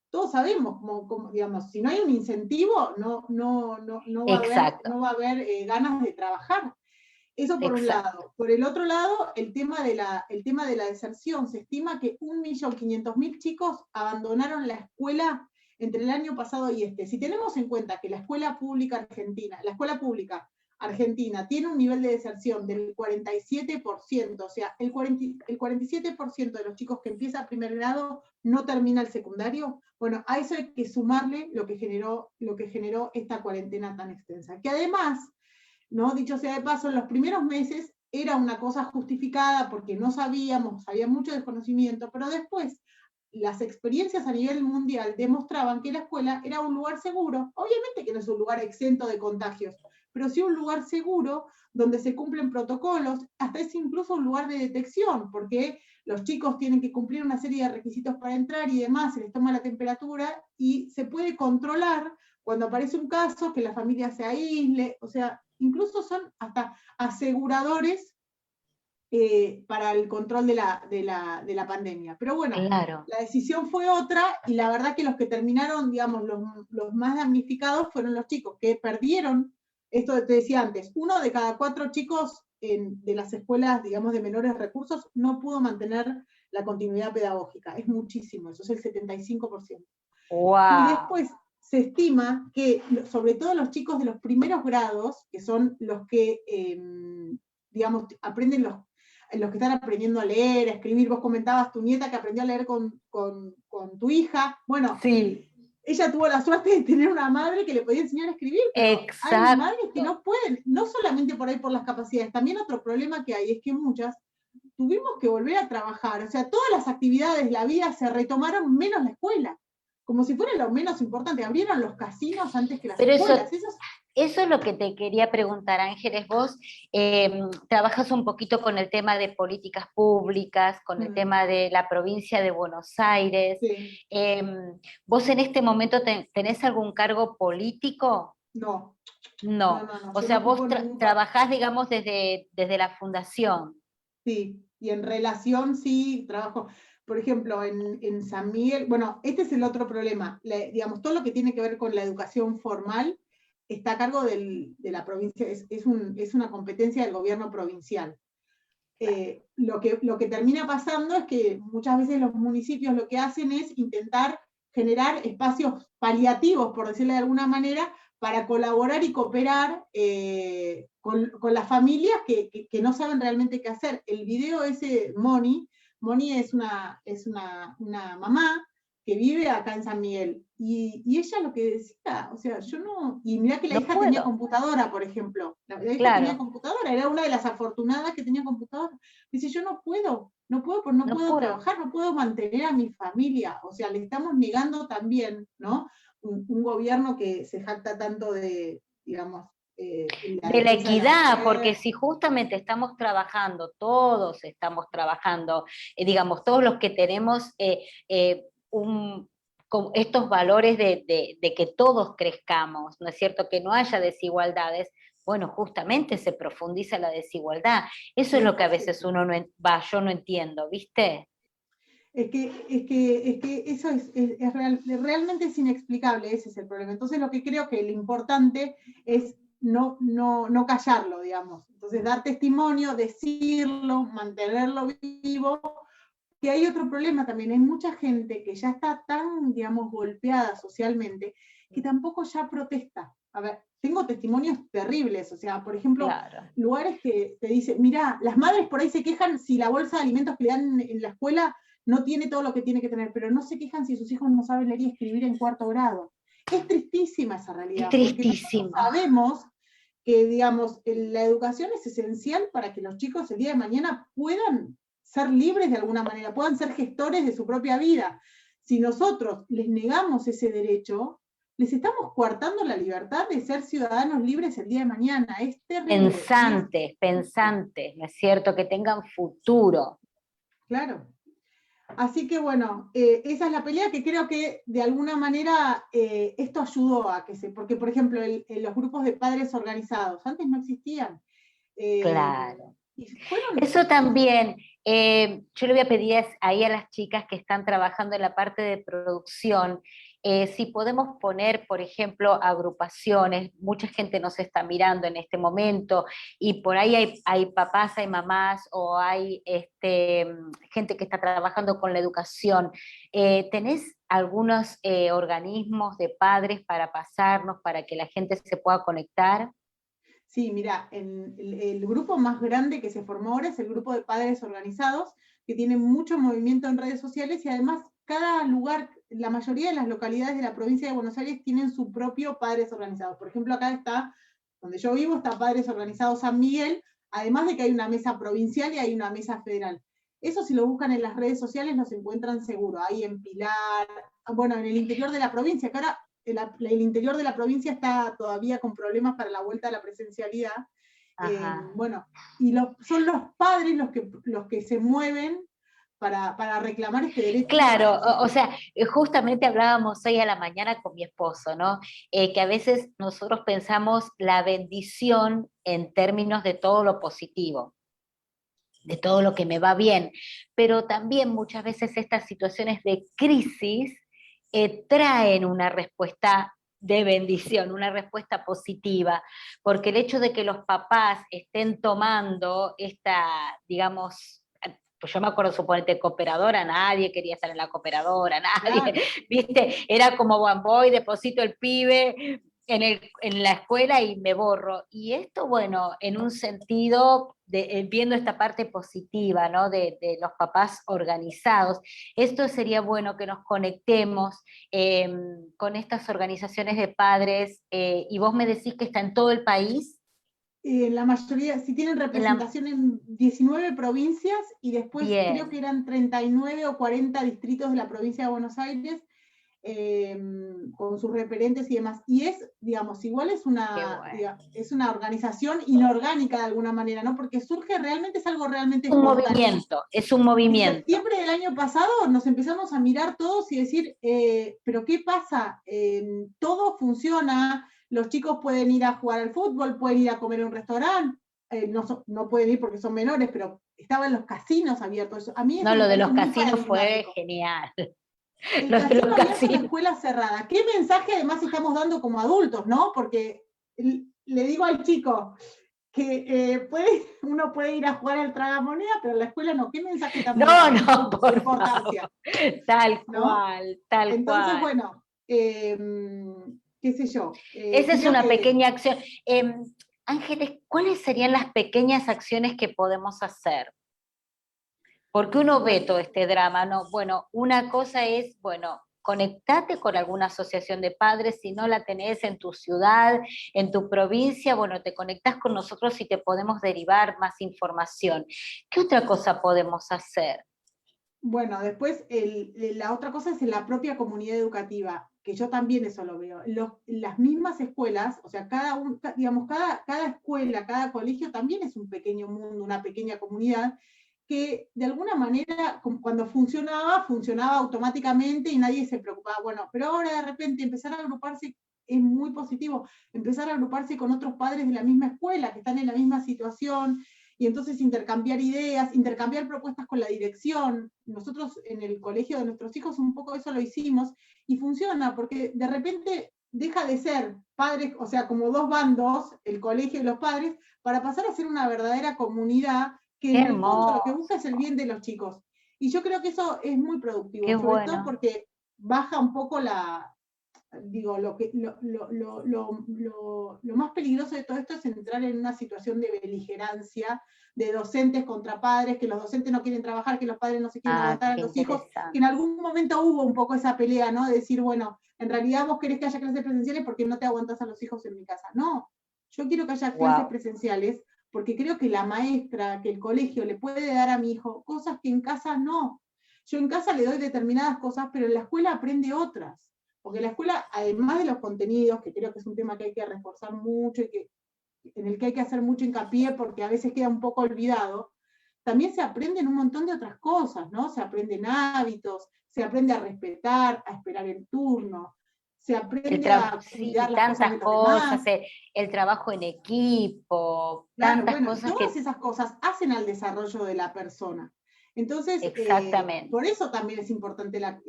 Todos sabemos, como digamos, si no hay un incentivo, no va a haber ganas de trabajar. Eso por un lado. Por el otro lado, el tema de la deserción. Se estima que 1.500.000 chicos abandonaron la escuela entre el año pasado y este. Si tenemos en cuenta que la escuela pública argentina tiene un nivel de deserción del 47%, o sea, el 47% de los chicos que empiezan primer grado no termina el secundario. Bueno, a eso hay que sumarle lo que generó esta cuarentena tan extensa. Que además, ¿no? Dicho sea de paso, en los primeros meses era una cosa justificada porque no sabíamos, había mucho desconocimiento, pero después las experiencias a nivel mundial demostraban que la escuela era un lugar seguro, obviamente que no es un lugar exento de contagios, pero sí un lugar seguro donde se cumplen protocolos, hasta es incluso un lugar de detección, porque los chicos tienen que cumplir una serie de requisitos para entrar y demás, se les toma la temperatura y se puede controlar cuando aparece un caso, que la familia se aísle, o sea, incluso son hasta aseguradores para el control de la pandemia. Pero bueno, claro, la decisión fue otra, y la verdad que los que terminaron, digamos, los más damnificados fueron los chicos, que perdieron, esto que te decía antes, 1 de cada 4 chicos de las escuelas, digamos, de menores recursos, no pudo mantener la continuidad pedagógica. Es muchísimo, eso es el 75%. Wow. Y después se estima que, sobre todo los chicos de los primeros grados, que son los que, digamos, aprenden los que están aprendiendo a leer, a escribir. Vos comentabas tu nieta que aprendió a leer con tu hija. Bueno, sí. Ella tuvo la suerte de tener una madre que le podía enseñar a escribir, pero hay madres que no pueden, no solamente por ahí por las capacidades, también otro problema que hay es que muchas tuvimos que volver a trabajar, o sea, todas las actividades de la vida se retomaron menos la escuela, como si fuera lo menos importante, abrieron los casinos antes que las escuelas. Eso es lo que te quería preguntar, Ángeles. Vos trabajas un poquito con el tema de políticas públicas, con el tema de la provincia de Buenos Aires. Sí. ¿Vos en este momento tenés algún cargo político? No, No, no, o yo sea, no vos ocupo ningún papel. trabajás, digamos, desde la fundación. Sí, y en relación sí trabajo, por ejemplo, en San Miguel, bueno, este es el otro problema, digamos, todo lo que tiene que ver con la educación formal está a cargo de la provincia, es una competencia del gobierno provincial. Lo que termina pasando es que muchas veces los municipios lo que hacen es intentar generar espacios paliativos, por decirlo de alguna manera, para colaborar y cooperar con las familias que no saben realmente qué hacer. El video ese, Moni es una mamá que vive acá en San Miguel, y ella lo que decía, o sea, yo no, y mirá que la No hija tenía puedo, computadora, por ejemplo, la hija tenía claro, computadora, era una de las afortunadas que tenía computadora. Dice, yo porque no no puedo puedo. trabajar, no puedo mantener a mi familia. O sea, le estamos negando también, ¿no? Un gobierno que se jacta tanto de, digamos, la De la defensa de la equidad, porque mujer. si justamente estamos trabajando, todos estamos trabajando, digamos, todos los que tenemos estos valores de que todos crezcamos, ¿no es cierto? Que no haya desigualdades, bueno, justamente se profundiza la desigualdad. Eso es lo que a veces Exacto. uno no, yo no entiendo, ¿viste? Es que eso realmente es inexplicable, ese es el problema. Entonces lo que creo que lo importante es no callarlo, digamos. Entonces dar testimonio, decirlo, mantenerlo vivo. Que hay otro problema también, hay mucha gente que ya está tan, digamos, golpeada socialmente, que tampoco ya protesta. A ver, tengo testimonios terribles, o sea, por ejemplo, Claro. lugares que te dicen, mira, las madres por ahí se quejan si la bolsa de alimentos que le dan en la escuela no tiene todo lo que tiene que tener, pero no se quejan si sus hijos no saben leer y escribir en 4º grado. Es tristísima esa Es realidad, porque nosotros tristísimo. sabemos que, digamos, la educación es esencial para que los chicos el día de mañana puedan ser libres de alguna manera, puedan ser gestores de su propia vida. Si nosotros les negamos ese derecho, les estamos coartando la libertad de ser ciudadanos libres el día de mañana. Es terrible. Pensantes, ¿no es cierto? Que tengan futuro. Claro. Así que bueno, esa es la pelea que creo que de alguna manera esto ayudó a que porque por ejemplo, los grupos de padres organizados antes no existían. Claro. Y fueron. Eso también, yo le voy a pedir ahí a las chicas que están trabajando en la parte de producción, si podemos poner, por ejemplo, agrupaciones, mucha gente nos está mirando en este momento, y por ahí hay papás, hay mamás, o hay gente que está trabajando con la educación. ¿Tenés algunos organismos de padres para pasarnos, para que la gente se pueda conectar? Sí, mira, el grupo más grande que se formó ahora es el grupo de padres organizados, que tiene mucho movimiento en redes sociales y además cada lugar, la mayoría de las localidades de la provincia de Buenos Aires tienen su propio padres organizados. Por ejemplo, acá está, donde yo vivo, está Padres Organizados San Miguel, además de que hay una mesa provincial y hay una mesa federal. Eso si lo buscan en las redes sociales nos encuentran seguro, ahí en Pilar, bueno, en el interior de la provincia, que ahora el interior de la provincia está todavía con problemas para la vuelta a la presencialidad. Bueno, y son los padres los que se mueven para reclamar este derecho. Claro, o sea, justamente hablábamos hoy a la mañana con mi esposo, ¿no? Que a veces nosotros pensamos la bendición en términos de todo lo positivo, de todo lo que me va bien, pero también muchas veces estas situaciones de crisis traen una respuesta de bendición, una respuesta positiva, porque el hecho de que los papás estén tomando esta, digamos, pues yo me acuerdo, suponete, cooperadora, nadie quería estar en la cooperadora, nadie, Claro. ¿viste? Era como, bueno, voy, deposito el pibe en la escuela y me borro. Y esto, bueno, en un sentido, viendo esta parte positiva, ¿no? De los papás organizados, esto sería bueno que nos conectemos con estas organizaciones de padres, y vos me decís que está en todo el país. La mayoría, si tienen representación en 19 provincias y después creo Bien. que eran 39 o 40 distritos de la provincia de Buenos Aires, con sus referentes y demás. Y es, digamos, igual es una organización inorgánica de alguna manera, ¿no? Porque surge realmente, es algo realmente espontáneo. Es un En movimiento. septiembre del año pasado nos empezamos a mirar todos y decir, pero ¿qué pasa? Todo funciona, los chicos pueden ir a jugar al fútbol, pueden ir a comer en un restaurante, no pueden ir porque son menores, pero estaban los casinos abiertos. A mí No, lo de los muy casinos fue paradigmático. genial. El Lo de casino los abierto en la casinos. escuela cerrada. ¿Qué mensaje además estamos dando como adultos, no? Porque le digo al chico que uno puede ir a jugar al tragamoneda, pero en la escuela no. ¿Qué mensaje también? No, por de importancia. favor. Tal ¿No? cual, tal Entonces, cual. bueno, qué sé yo. Esa es creo una que- pequeña acción. Ángeles, ¿cuáles serían las pequeñas acciones que podemos hacer? Porque uno ve todo este drama, ¿no? Bueno, una cosa es, bueno, conectate con alguna asociación de padres, si no la tenés en tu ciudad, en tu provincia, bueno, te conectás con nosotros y te podemos derivar más información. ¿Qué otra cosa podemos hacer? Bueno, después la otra cosa es en la propia comunidad educativa, que yo también eso lo veo. Las mismas escuelas, o sea, cada escuela, cada colegio también es un pequeño mundo, una pequeña comunidad, que de alguna manera, cuando funcionaba automáticamente y nadie se preocupaba. Bueno, pero ahora de repente empezar a agruparse es muy positivo, empezar a agruparse con otros padres de la misma escuela, que están en la misma situación, y entonces intercambiar ideas, intercambiar propuestas con la dirección. Nosotros en el colegio de nuestros hijos un poco eso lo hicimos, y funciona, porque de repente deja de ser padres, o sea, como dos bandos, el colegio y los padres, para pasar a ser una verdadera comunidad que en el fondo lo que busca es el bien de los chicos. Y yo creo que eso es muy productivo, Qué sobre bueno. todo porque baja un poco lo más peligroso de todo esto es entrar en una situación de beligerancia, de docentes contra padres, que los docentes no quieren trabajar, que los padres no se quieren aguantar a Qué los hijos, interesante. que en algún momento hubo un poco esa pelea, ¿no? De decir, bueno, en realidad vos querés que haya clases presenciales porque no te aguantás a los hijos en mi casa. No, yo quiero que haya clases presenciales porque creo que la maestra, que el colegio le puede dar a mi hijo cosas que en casa no. Yo en casa le doy determinadas cosas, pero en la escuela aprende otras. Porque la escuela, además de los contenidos, que creo que es un tema que hay que reforzar mucho y en el que hay que hacer mucho hincapié porque a veces queda un poco olvidado, también se aprenden un montón de otras cosas, ¿no? Se aprenden hábitos, se aprende a respetar, a esperar el turno, se aprende a cuidar las cosas de los demás. El trabajo en equipo, Claro, tantas bueno, cosas todas que... esas cosas hacen al desarrollo de la persona. Entonces, Exactamente. por eso también es importante la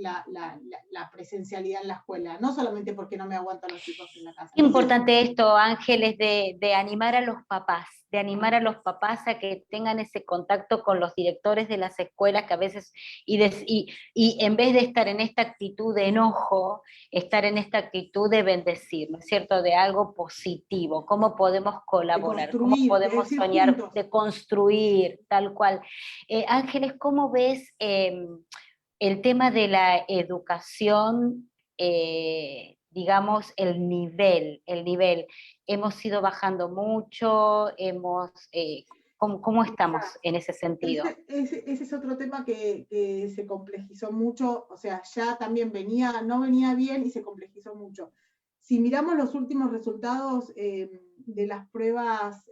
presencialidad en la escuela, no solamente porque no me aguantan los chicos en la casa. Es importante esto, Ángeles, de animar a los papás, a que tengan ese contacto con los directores de las escuelas, que a veces, y en vez de estar en esta actitud de enojo, estar en esta actitud de bendecir, ¿no es cierto?, de algo positivo, cómo podemos colaborar, cómo podemos soñar, juntos, de construir, tal cual. Ángeles, ¿cómo ves el tema de la educación, digamos, el nivel? Hemos ido bajando mucho, ¿cómo estamos en ese sentido? Ese es otro tema que se complejizó mucho, o sea, ya también no venía bien y se complejizó mucho. Si miramos los últimos resultados de las pruebas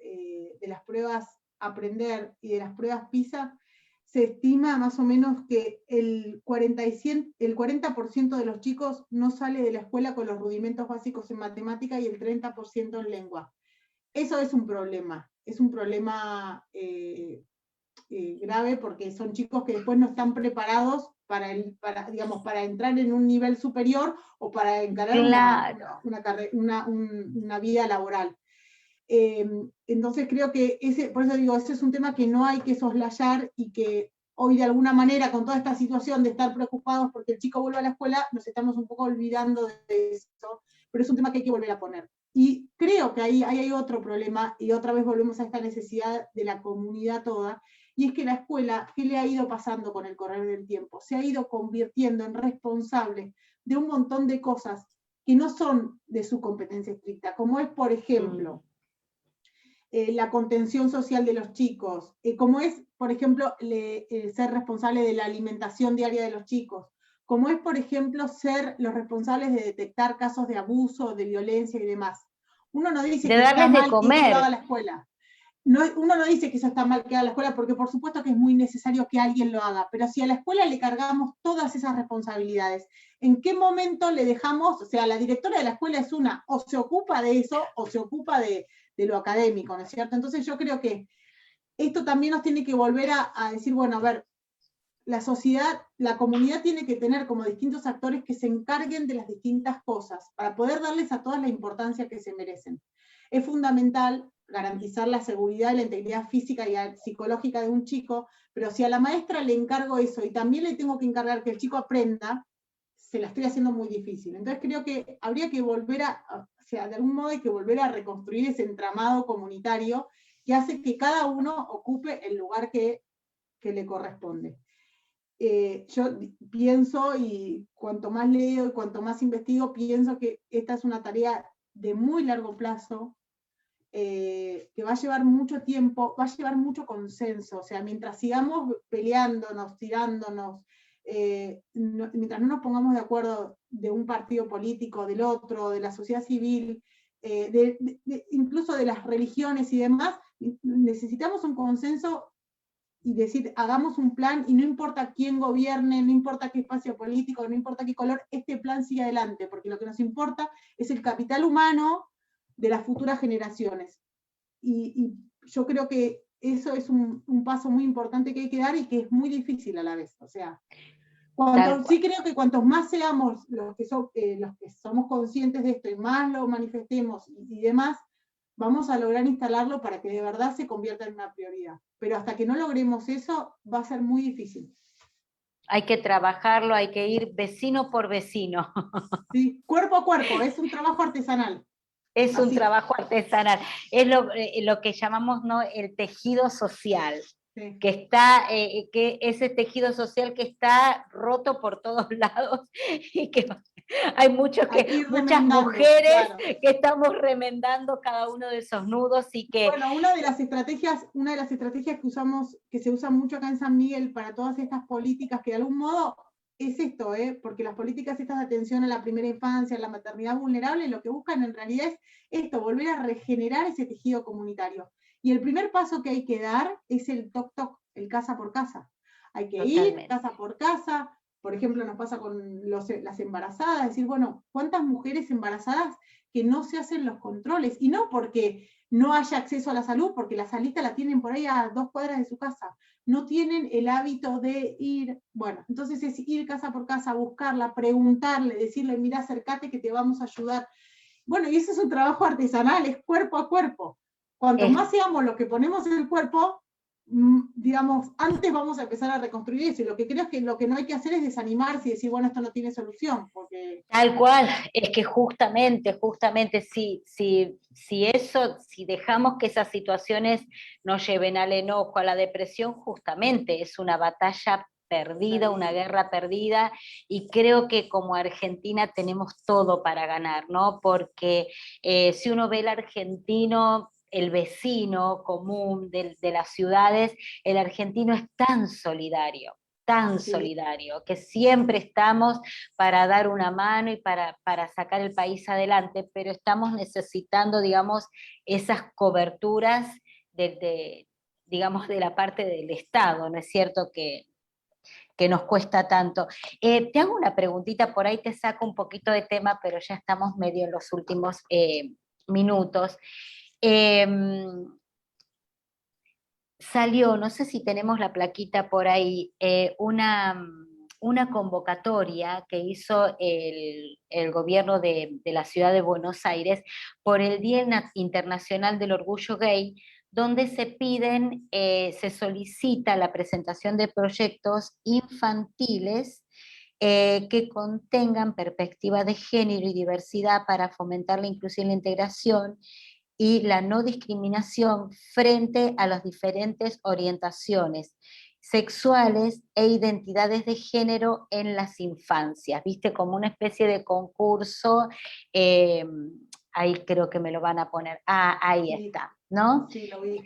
Aprender y de las pruebas PISA, se estima más o menos que el 40% de los chicos no sale de la escuela con los rudimentos básicos en matemática y el 30% en lengua. Eso es un problema grave porque son chicos que después no están preparados para entrar en un nivel superior o para encarar una vida laboral. Entonces creo que por eso digo, ese es un tema que no hay que soslayar y que hoy de alguna manera con toda esta situación de estar preocupados porque el chico vuelve a la escuela, nos estamos un poco olvidando de eso, pero es un tema que hay que volver a poner. Y creo que ahí hay otro problema, y otra vez volvemos a esta necesidad de la comunidad toda, y es que la escuela, ¿qué le ha ido pasando con el correr del tiempo? Se ha ido convirtiendo en responsable de un montón de cosas que no son de su competencia estricta, como es, por ejemplo, la contención social de los chicos, como es, por ejemplo, ser responsable de la alimentación diaria de los chicos, como es, por ejemplo, ser los responsables de detectar casos de abuso, de violencia y demás. Uno no dice de que darles está mal de comer. que eso lo haga la escuela, uno no dice que eso está mal que haga la escuela, porque por supuesto que es muy necesario que alguien lo haga, pero si a la escuela le cargamos todas esas responsabilidades, ¿en qué momento le dejamos? O sea, la directora de la escuela es una, o se ocupa de eso, o se ocupa de lo académico, ¿no es cierto? Entonces yo creo que esto también nos tiene que volver a decir, bueno, a ver, la sociedad, la comunidad tiene que tener como distintos actores que se encarguen de las distintas cosas, para poder darles a todas la importancia que se merecen. Es fundamental garantizar la seguridad y la integridad física y psicológica de un chico, pero si a la maestra le encargo eso y también le tengo que encargar que el chico aprenda, se la estoy haciendo muy difícil. Entonces creo que habría que volver o sea, de algún modo hay que volver a reconstruir ese entramado comunitario que hace que cada uno ocupe el lugar que le corresponde. Yo pienso, y cuanto más leo y cuanto más investigo, pienso que esta es una tarea de muy largo plazo, que va a llevar mucho tiempo, va a llevar mucho consenso, o sea, mientras sigamos peleándonos, tirándonos, mientras no nos pongamos de acuerdo de un partido político, del otro, de la sociedad civil, incluso de las religiones y demás, necesitamos un consenso y decir, hagamos un plan, y no importa quién gobierne, no importa qué espacio político, no importa qué color, este plan sigue adelante, porque lo que nos importa es el capital humano de las futuras generaciones. Y yo creo que eso es un paso muy importante que hay que dar y que es muy difícil a la vez. O sea, sí creo que cuantos más seamos los que somos conscientes de esto y más lo manifestemos y demás, vamos a lograr instalarlo para que de verdad se convierta en una prioridad. Pero hasta que no logremos eso, va a ser muy difícil. Hay que trabajarlo, hay que ir vecino por vecino. Sí, cuerpo a cuerpo, es un trabajo artesanal. Es un trabajo artesanal, es lo que llamamos, ¿no?, el tejido social, sí, que está, que ese tejido social que está roto por todos lados y que hay muchas mujeres, claro, que estamos remendando cada uno de esos nudos y que... Bueno, una de las estrategias que usamos, que se usa mucho acá en San Miguel para todas estas políticas, que de algún modo es esto, porque las políticas estas de atención a la primera infancia, a la maternidad vulnerable, lo que buscan en realidad es esto, volver a regenerar ese tejido comunitario. Y el primer paso que hay que dar es el toc-toc, el casa por casa. Hay que ir casa por casa. Por ejemplo, nos pasa con las embarazadas, decir, bueno, ¿cuántas mujeres embarazadas que no se hacen los controles? Y no porque no haya acceso a la salud, porque la salita la tienen por ahí a 2 cuadras de su casa. No tienen el hábito de ir, bueno, entonces es ir casa por casa, buscarla, preguntarle, decirle, mira, acércate que te vamos a ayudar. Bueno, y ese es un trabajo artesanal, es cuerpo a cuerpo. Cuanto más seamos los que ponemos en el cuerpo, digamos, antes vamos a empezar a reconstruir eso, y lo que creo es que lo que no hay que hacer es desanimarse y decir, bueno, esto no tiene solución, porque... Tal cual, es que justamente, si dejamos que esas situaciones nos lleven al enojo, a la depresión, justamente es una batalla perdida, una guerra perdida, y creo que como Argentina tenemos todo para ganar, ¿no? Porque si uno ve el argentino, el vecino común de las ciudades, el argentino es tan solidario, que siempre estamos para dar una mano y para sacar el país adelante, pero estamos necesitando, digamos, esas coberturas digamos, de la parte del Estado, ¿no es cierto?, que nos cuesta tanto. Te hago una preguntita, por ahí te saco un poquito de tema, pero ya estamos medio en los últimos minutos. Salió, no sé si tenemos la plaquita por ahí, una convocatoria que hizo el gobierno de la ciudad de Buenos Aires por el Día Internacional del Orgullo Gay, donde se solicita la presentación de proyectos infantiles que contengan perspectiva de género y diversidad para fomentar la inclusión y la integración y la no discriminación frente a las diferentes orientaciones sexuales e identidades de género en las infancias, ¿viste? Como una especie de concurso, ahí creo que me lo van a poner, ahí está, ¿no? Sí, lo vi.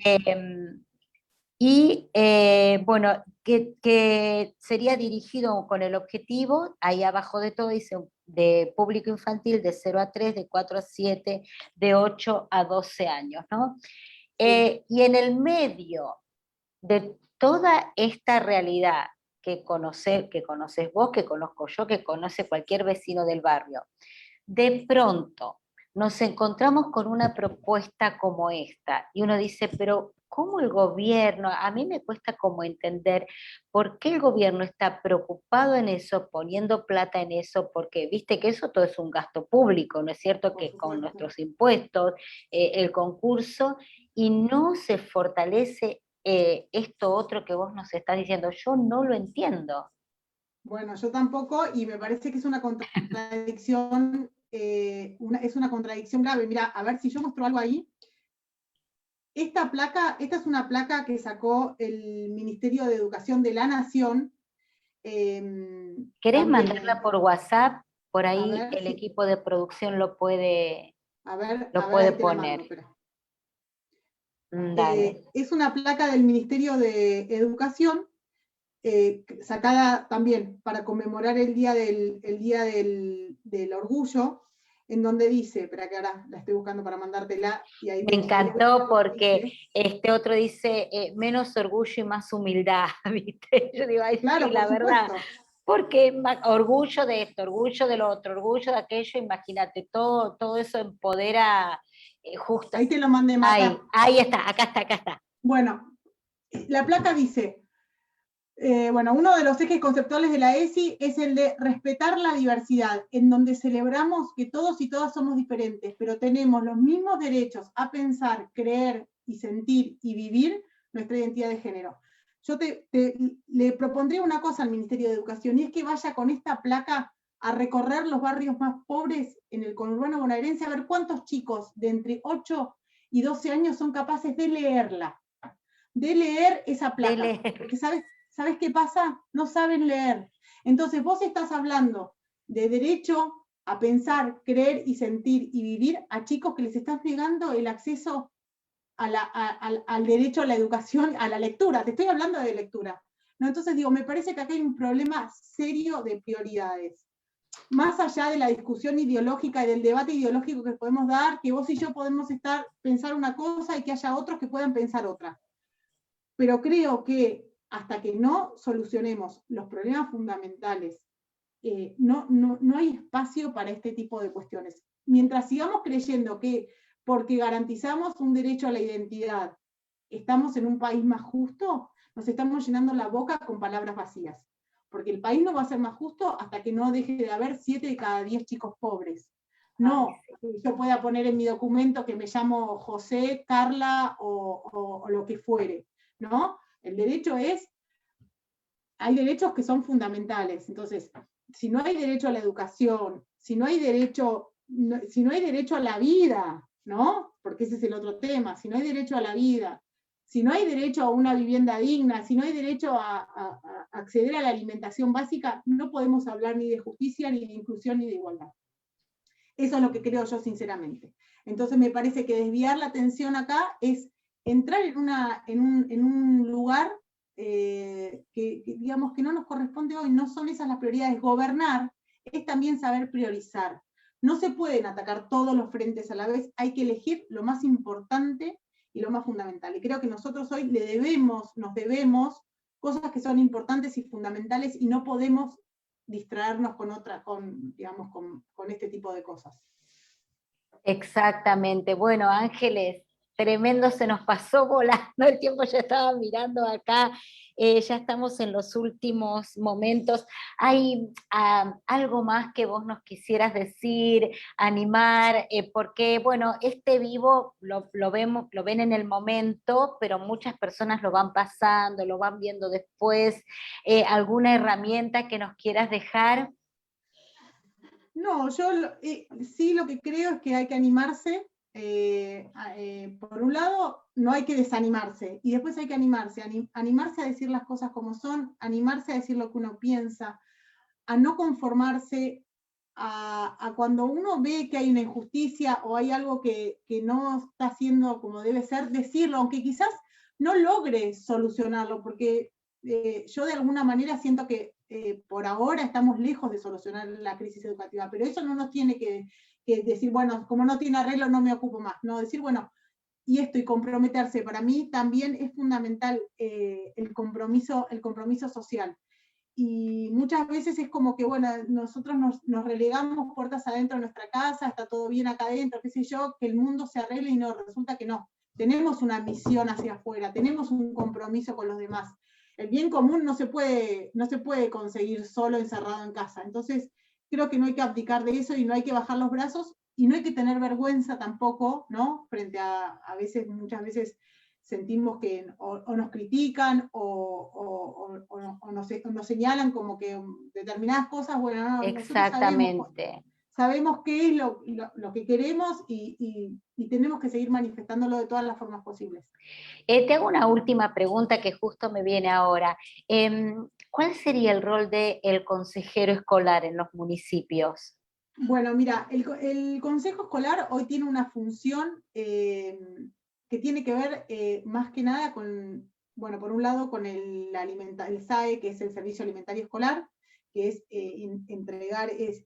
Bueno, que sería dirigido con el objetivo, ahí abajo de todo dice, de público infantil de 0 a 3, de 4 a 7, de 8 a 12 años, ¿no? Y en el medio de toda esta realidad que conoces vos, que conozco yo, que conoce cualquier vecino del barrio, de pronto nos encontramos con una propuesta como esta y uno dice, pero ¿cómo el gobierno? A mí me cuesta como entender por qué el gobierno está preocupado en eso, poniendo plata en eso, porque viste que eso todo es un gasto público, ¿no es cierto? Por Que con supuesto. nuestros impuestos, el concurso, y no se fortalece esto otro que vos nos estás diciendo. Yo no lo entiendo. Bueno, yo tampoco, y me parece que es una contradicción, es una contradicción grave. Mira, a ver si yo muestro algo ahí. Esta es una placa que sacó el Ministerio de Educación de la Nación. ¿Querés También, mandarla por WhatsApp? Por a ahí ver, el si, equipo de producción lo puede a ver, puede ahí te la mando, poner. espera. Dale. Es una placa del Ministerio de Educación, sacada también para conmemorar el día del orgullo, en donde dice, espera que ahora la estoy buscando para mandártela, y ahí Me te leo encantó lo que porque dice. este otro dice menos orgullo y más humildad, ¿viste? Yo digo, ay, Claro, sí, por la verdad. supuesto. Porque orgullo de esto, orgullo del otro, orgullo de aquello, imagínate, todo eso empodera justo. Ahí te lo mandé, Ahí, Marta. ahí está, acá está. Bueno, la placa dice, bueno, uno de los ejes conceptuales de la ESI es el de respetar la diversidad, en donde celebramos que todos y todas somos diferentes, pero tenemos los mismos derechos a pensar, creer y sentir y vivir nuestra identidad de género. Yo le propondría una cosa al Ministerio de Educación, y es que vaya con esta placa a recorrer los barrios más pobres en el conurbano bonaerense, a ver cuántos chicos de entre 8 y 12 años son capaces de leerla, de leer esa placa, porque ¿sabes qué pasa? No saben leer. Entonces vos estás hablando de derecho a pensar, creer y sentir y vivir a chicos que les estás negando el acceso al derecho a la educación, a la lectura. Te estoy hablando de lectura. ¿No? Entonces digo, me parece que acá hay un problema serio de prioridades. Más allá de la discusión ideológica y del debate ideológico que podemos dar, que vos y yo podemos pensar una cosa y que haya otros que puedan pensar otra. Pero creo que hasta que no solucionemos los problemas fundamentales, no hay espacio para este tipo de cuestiones. Mientras sigamos creyendo que porque garantizamos un derecho a la identidad, estamos en un país más justo, nos estamos llenando la boca con palabras vacías. Porque el país no va a ser más justo hasta que no deje de haber 7 de cada 10 chicos pobres. No, yo pueda poner en mi documento que me llamo José, Carla o lo que fuere, ¿no? El derecho hay derechos que son fundamentales. Entonces, si no hay derecho a la educación, si no hay derecho a la vida, ¿no? Porque ese es el otro tema, si no hay derecho a la vida, si no hay derecho a una vivienda digna, si no hay derecho a acceder a la alimentación básica, no podemos hablar ni de justicia, ni de inclusión, ni de igualdad. Eso es lo que creo yo sinceramente. Entonces me parece que desviar la atención acá es entrar en un lugar que digamos que no nos corresponde hoy, no son esas las prioridades. Gobernar es también saber priorizar. No se pueden atacar todos los frentes a la vez, hay que elegir lo más importante y lo más fundamental. Y creo que nosotros hoy nos debemos cosas que son importantes y fundamentales y no podemos distraernos con este tipo de cosas. Exactamente. Bueno, Ángeles, tremendo, se nos pasó volando el tiempo, ya estaba mirando acá, ya estamos en los últimos momentos. ¿Hay algo más que vos nos quisieras decir, animar? Porque, bueno, este vivo lo ven en el momento, pero muchas personas lo van pasando, lo van viendo después. ¿Alguna herramienta que nos quieras dejar? No, yo sí lo que creo es que hay que animarse. Por un lado, no hay que desanimarse, y después hay que animarse a decir las cosas como son, animarse a decir lo que uno piensa, a no conformarse, a cuando uno ve que hay una injusticia o hay algo que no está haciendo como debe ser, decirlo, aunque quizás no logre solucionarlo, porque yo de alguna manera siento que por ahora estamos lejos de solucionar la crisis educativa, pero eso no nos tiene que decir, bueno, como no tiene arreglo no me ocupo más, no, decir, bueno, y comprometerse. Para mí también es fundamental el compromiso social. Y muchas veces es como que, bueno, nosotros nos relegamos puertas adentro de nuestra casa, está todo bien acá adentro, qué sé yo, que el mundo se arregle y no, resulta que no. Tenemos una misión hacia afuera, tenemos un compromiso con los demás. El bien común no se puede conseguir solo encerrado en casa. Entonces, creo que no hay que abdicar de eso y no hay que bajar los brazos y no hay que tener vergüenza tampoco, ¿no? Frente a veces, muchas veces sentimos que o nos critican o nos señalan como que determinadas cosas, bueno, no, Exactamente. sabemos qué es lo que queremos y tenemos que seguir manifestándolo de todas las formas posibles. Te hago una última pregunta que justo me viene ahora. ¿Cuál sería el rol del consejero escolar en los municipios? Bueno, mira, el consejo escolar hoy tiene una función que tiene que ver más que nada con, bueno, por un lado con el SAE, que es el Servicio Alimentario Escolar, que es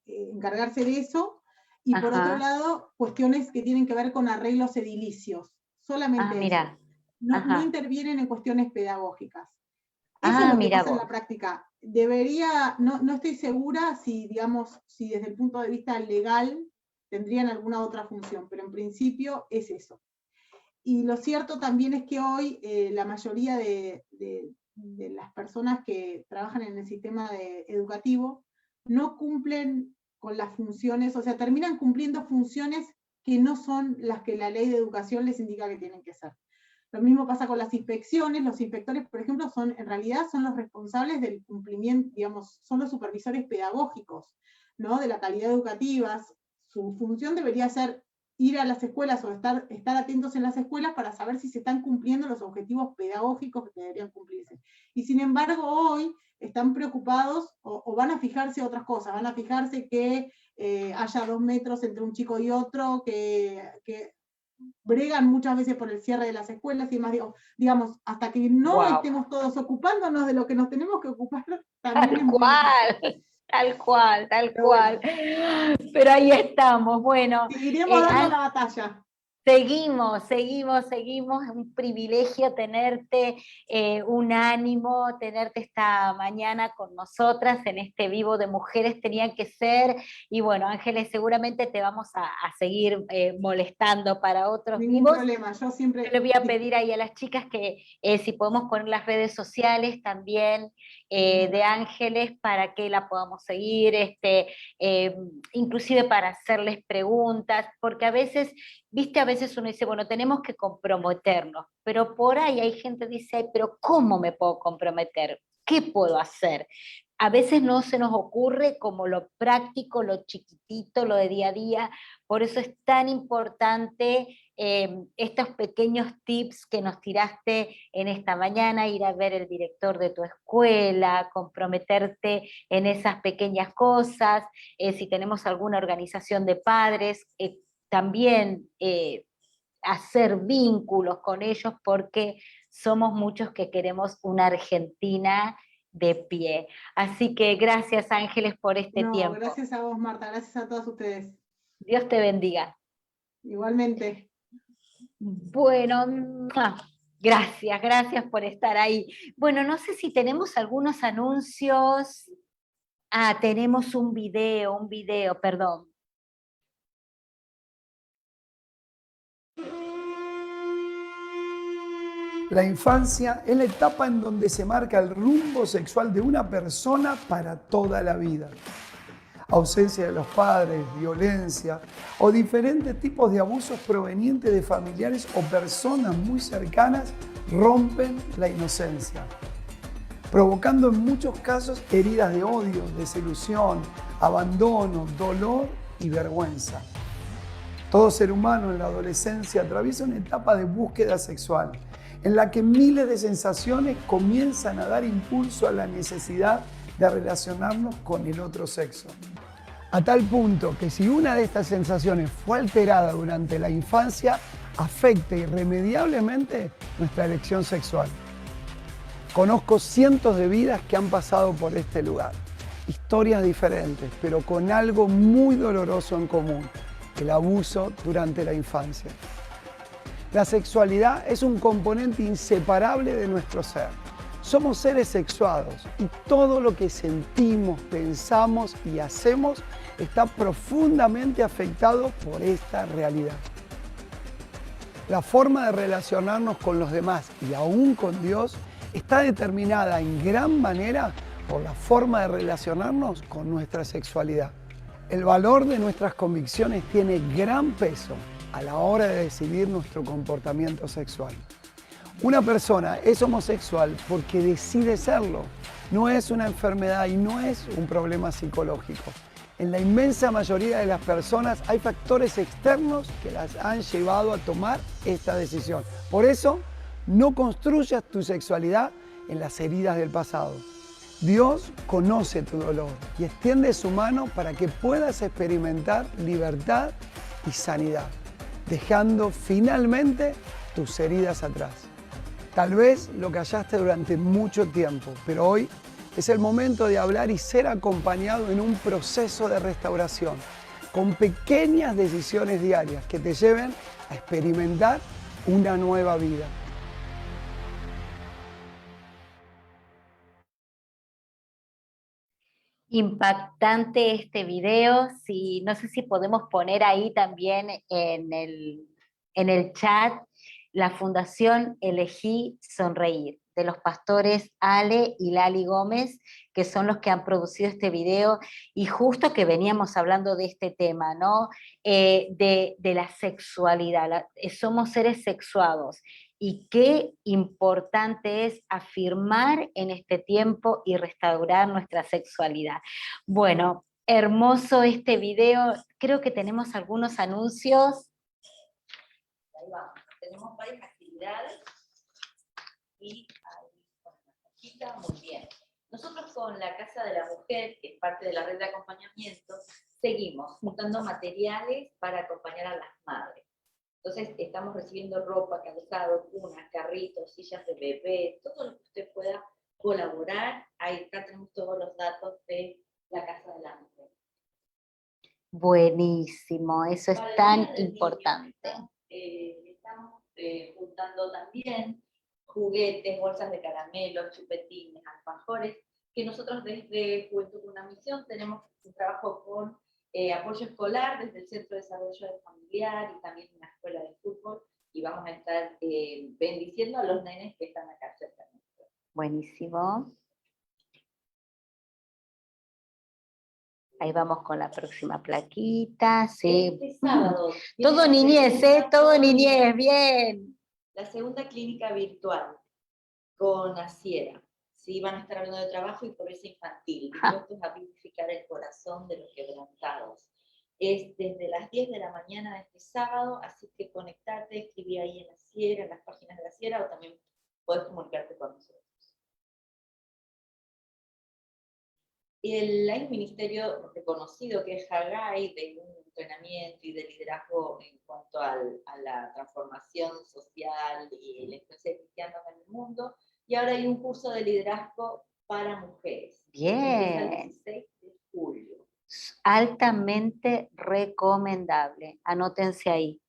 encargarse de eso, y por otro lado, cuestiones que tienen que ver con arreglos edilicios. Solamente mira. No intervienen en cuestiones pedagógicas. Eso es lo que pasa en la práctica. No estoy segura si, digamos, si desde el punto de vista legal tendrían alguna otra función, pero en principio es eso. Y lo cierto también es que hoy la mayoría de las personas que trabajan en el sistema educativo no cumplen con las funciones, o sea, terminan cumpliendo funciones que no son las que la ley de educación les indica que tienen que ser. Lo mismo pasa con las inspecciones. Los inspectores, por ejemplo, en realidad son los responsables del cumplimiento, digamos, son los supervisores pedagógicos, ¿no? De la calidad educativa. Su función debería ser ir a las escuelas o estar atentos en las escuelas para saber si se están cumpliendo los objetivos pedagógicos que deberían cumplirse. Y sin embargo, hoy están preocupados o van a fijarse otras cosas, van a fijarse que haya 2 metros entre un chico y otro, que bregan muchas veces por el cierre de las escuelas y demás, digamos, hasta que no estemos todos ocupándonos de lo que nos tenemos que ocupar, también Tal cual. Pero ahí estamos, bueno. Seguiremos dando la batalla. Seguimos, es un privilegio tenerte, un ánimo, tenerte esta mañana con nosotras en este vivo de Mujeres Tenían que Ser, y bueno, Ángeles, seguramente te vamos a seguir molestando para otros vivos. Ningún problema, yo siempre... Yo le voy a pedir ahí a las chicas que si podemos poner las redes sociales también de Ángeles para que la podamos seguir, inclusive para hacerles preguntas, porque a veces uno dice, bueno, tenemos que comprometernos, pero por ahí hay gente que dice, ay, pero ¿cómo me puedo comprometer? ¿Qué puedo hacer? A veces no se nos ocurre como lo práctico, lo chiquitito, lo de día a día, por eso es tan importante estos pequeños tips que nos tiraste en esta mañana, ir a ver el director de tu escuela, comprometerte en esas pequeñas cosas, si tenemos alguna organización de padres, también hacer vínculos con ellos, porque somos muchos que queremos una Argentina de pie. Así que gracias, Ángeles, por este tiempo. Gracias a vos, Marta, gracias a todos ustedes. Dios te bendiga. Igualmente. Bueno, gracias por estar ahí. Bueno, no sé si tenemos algunos anuncios. Tenemos un video, perdón. La infancia es la etapa en donde se marca el rumbo sexual de una persona para toda la vida. Ausencia de los padres, violencia o diferentes tipos de abusos provenientes de familiares o personas muy cercanas rompen la inocencia, provocando en muchos casos heridas de odio, desilusión, abandono, dolor y vergüenza. Todo ser humano en la adolescencia atraviesa una etapa de búsqueda sexual, en la que miles de sensaciones comienzan a dar impulso a la necesidad de relacionarnos con el otro sexo. A tal punto que si una de estas sensaciones fue alterada durante la infancia, afecta irremediablemente nuestra elección sexual. Conozco cientos de vidas que han pasado por este lugar. Historias diferentes, pero con algo muy doloroso en común: el abuso durante la infancia. La sexualidad es un componente inseparable de nuestro ser. Somos seres sexuados y todo lo que sentimos, pensamos y hacemos está profundamente afectado por esta realidad. La forma de relacionarnos con los demás y aún con Dios está determinada en gran manera por la forma de relacionarnos con nuestra sexualidad. El valor de nuestras convicciones tiene gran peso a la hora de decidir nuestro comportamiento sexual. Una persona es homosexual porque decide serlo. No es una enfermedad y no es un problema psicológico. En la inmensa mayoría de las personas hay factores externos que las han llevado a tomar esta decisión. Por eso, no construyas tu sexualidad en las heridas del pasado. Dios conoce tu dolor y extiende su mano para que puedas experimentar libertad y sanidad, dejando finalmente tus heridas atrás. Tal vez lo callaste durante mucho tiempo, pero hoy es el momento de hablar y ser acompañado en un proceso de restauración, con pequeñas decisiones diarias que te lleven a experimentar una nueva vida. Impactante este video. Sí, no sé si podemos poner ahí también en el chat la Fundación Elegí Sonreír, de los pastores Ale y Lali Gómez, que son los que han producido este video, y justo que veníamos hablando de este tema, ¿no? De la sexualidad. Somos seres sexuados, y qué importante es afirmar en este tiempo y restaurar nuestra sexualidad. Bueno, hermoso este video. Creo que tenemos algunos anuncios. Ahí vamos. Tenemos varias actividades y ahí con la cajita, muy bien. Nosotros con la Casa de la Mujer, que es parte de la red de acompañamiento, seguimos juntando materiales para acompañar a las madres. Entonces estamos recibiendo ropa, calzado, cunas, carritos, sillas de bebé, todo lo que usted pueda colaborar. Ahí acá tenemos todos los datos de la Casa de la Mujer. Buenísimo, eso es tan importante. Estamos juntando también juguetes, bolsas de caramelos, chupetines, alfajores, que nosotros desde Juventud con una Misión tenemos un trabajo con apoyo escolar desde el Centro de Desarrollo Familiar y también en la Escuela de Fútbol, y vamos a estar bendiciendo a los nenes que están acá cerca. Buenísimo. Ahí vamos con la próxima plaquita, sí. Este sábado. Todo niñez, todo niñez, bien. La segunda clínica virtual con Asiera. Sí, van a estar hablando de trabajo y pobreza infantil, dispuestos a vivificar el corazón de los quebrantados. Es desde las 10 de la mañana de este sábado, así que conectate, escribí ahí en Asiera, en las páginas de Asiera, o también puedes comunicarte con nosotros. Hay un ministerio reconocido que es Haggai, de un entrenamiento y de liderazgo en cuanto a la transformación social y la influencia cristiana en el mundo, y ahora hay un curso de liderazgo para mujeres. Bien. El 16 de julio. Altamente recomendable, anótense ahí.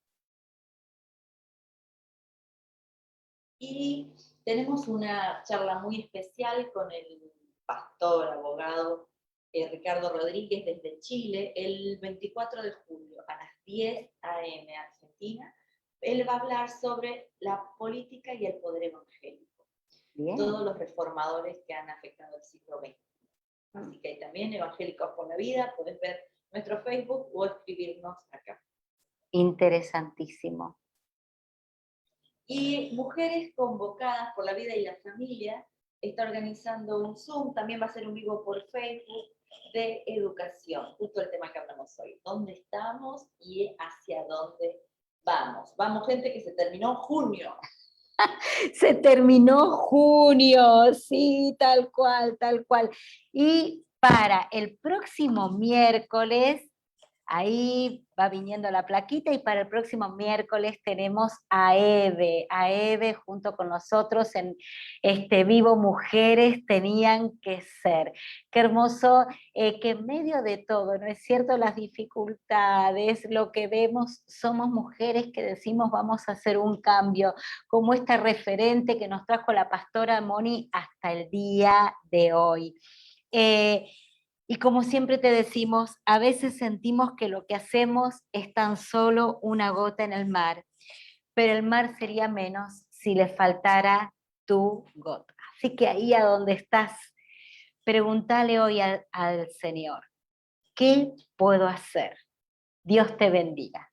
Y tenemos una charla muy especial con el pastor, abogado Ricardo Rodríguez desde Chile, el 24 de julio a las 10 a.m. Argentina. Él va a hablar sobre la política y el poder evangélico. Bien. Todos los reformadores que han afectado el siglo XX. Así que hay también Evangélicos por la Vida, puedes ver nuestro Facebook o escribirnos acá. Interesantísimo. Y Mujeres Convocadas por la Vida y la Familia está organizando un Zoom, también va a ser un vivo por Facebook, de educación, justo el tema que hablamos hoy. ¿Dónde estamos y hacia dónde vamos? Vamos, gente, que se terminó junio. Se terminó junio, sí, tal cual, tal cual. Y para el próximo miércoles Ahí va viniendo la plaquita y para el próximo miércoles tenemos a Eve junto con nosotros en este Vivo Mujeres Tenían que Ser. Qué hermoso que en medio de todo, ¿no es cierto? Las dificultades, lo que vemos, somos mujeres que decimos vamos a hacer un cambio, como esta referente que nos trajo la pastora Moni hasta el día de hoy. Y como siempre te decimos, a veces sentimos que lo que hacemos es tan solo una gota en el mar, pero el mar sería menos si le faltara tu gota. Así que ahí a donde estás, pregúntale hoy al Señor, ¿qué puedo hacer? Dios te bendiga.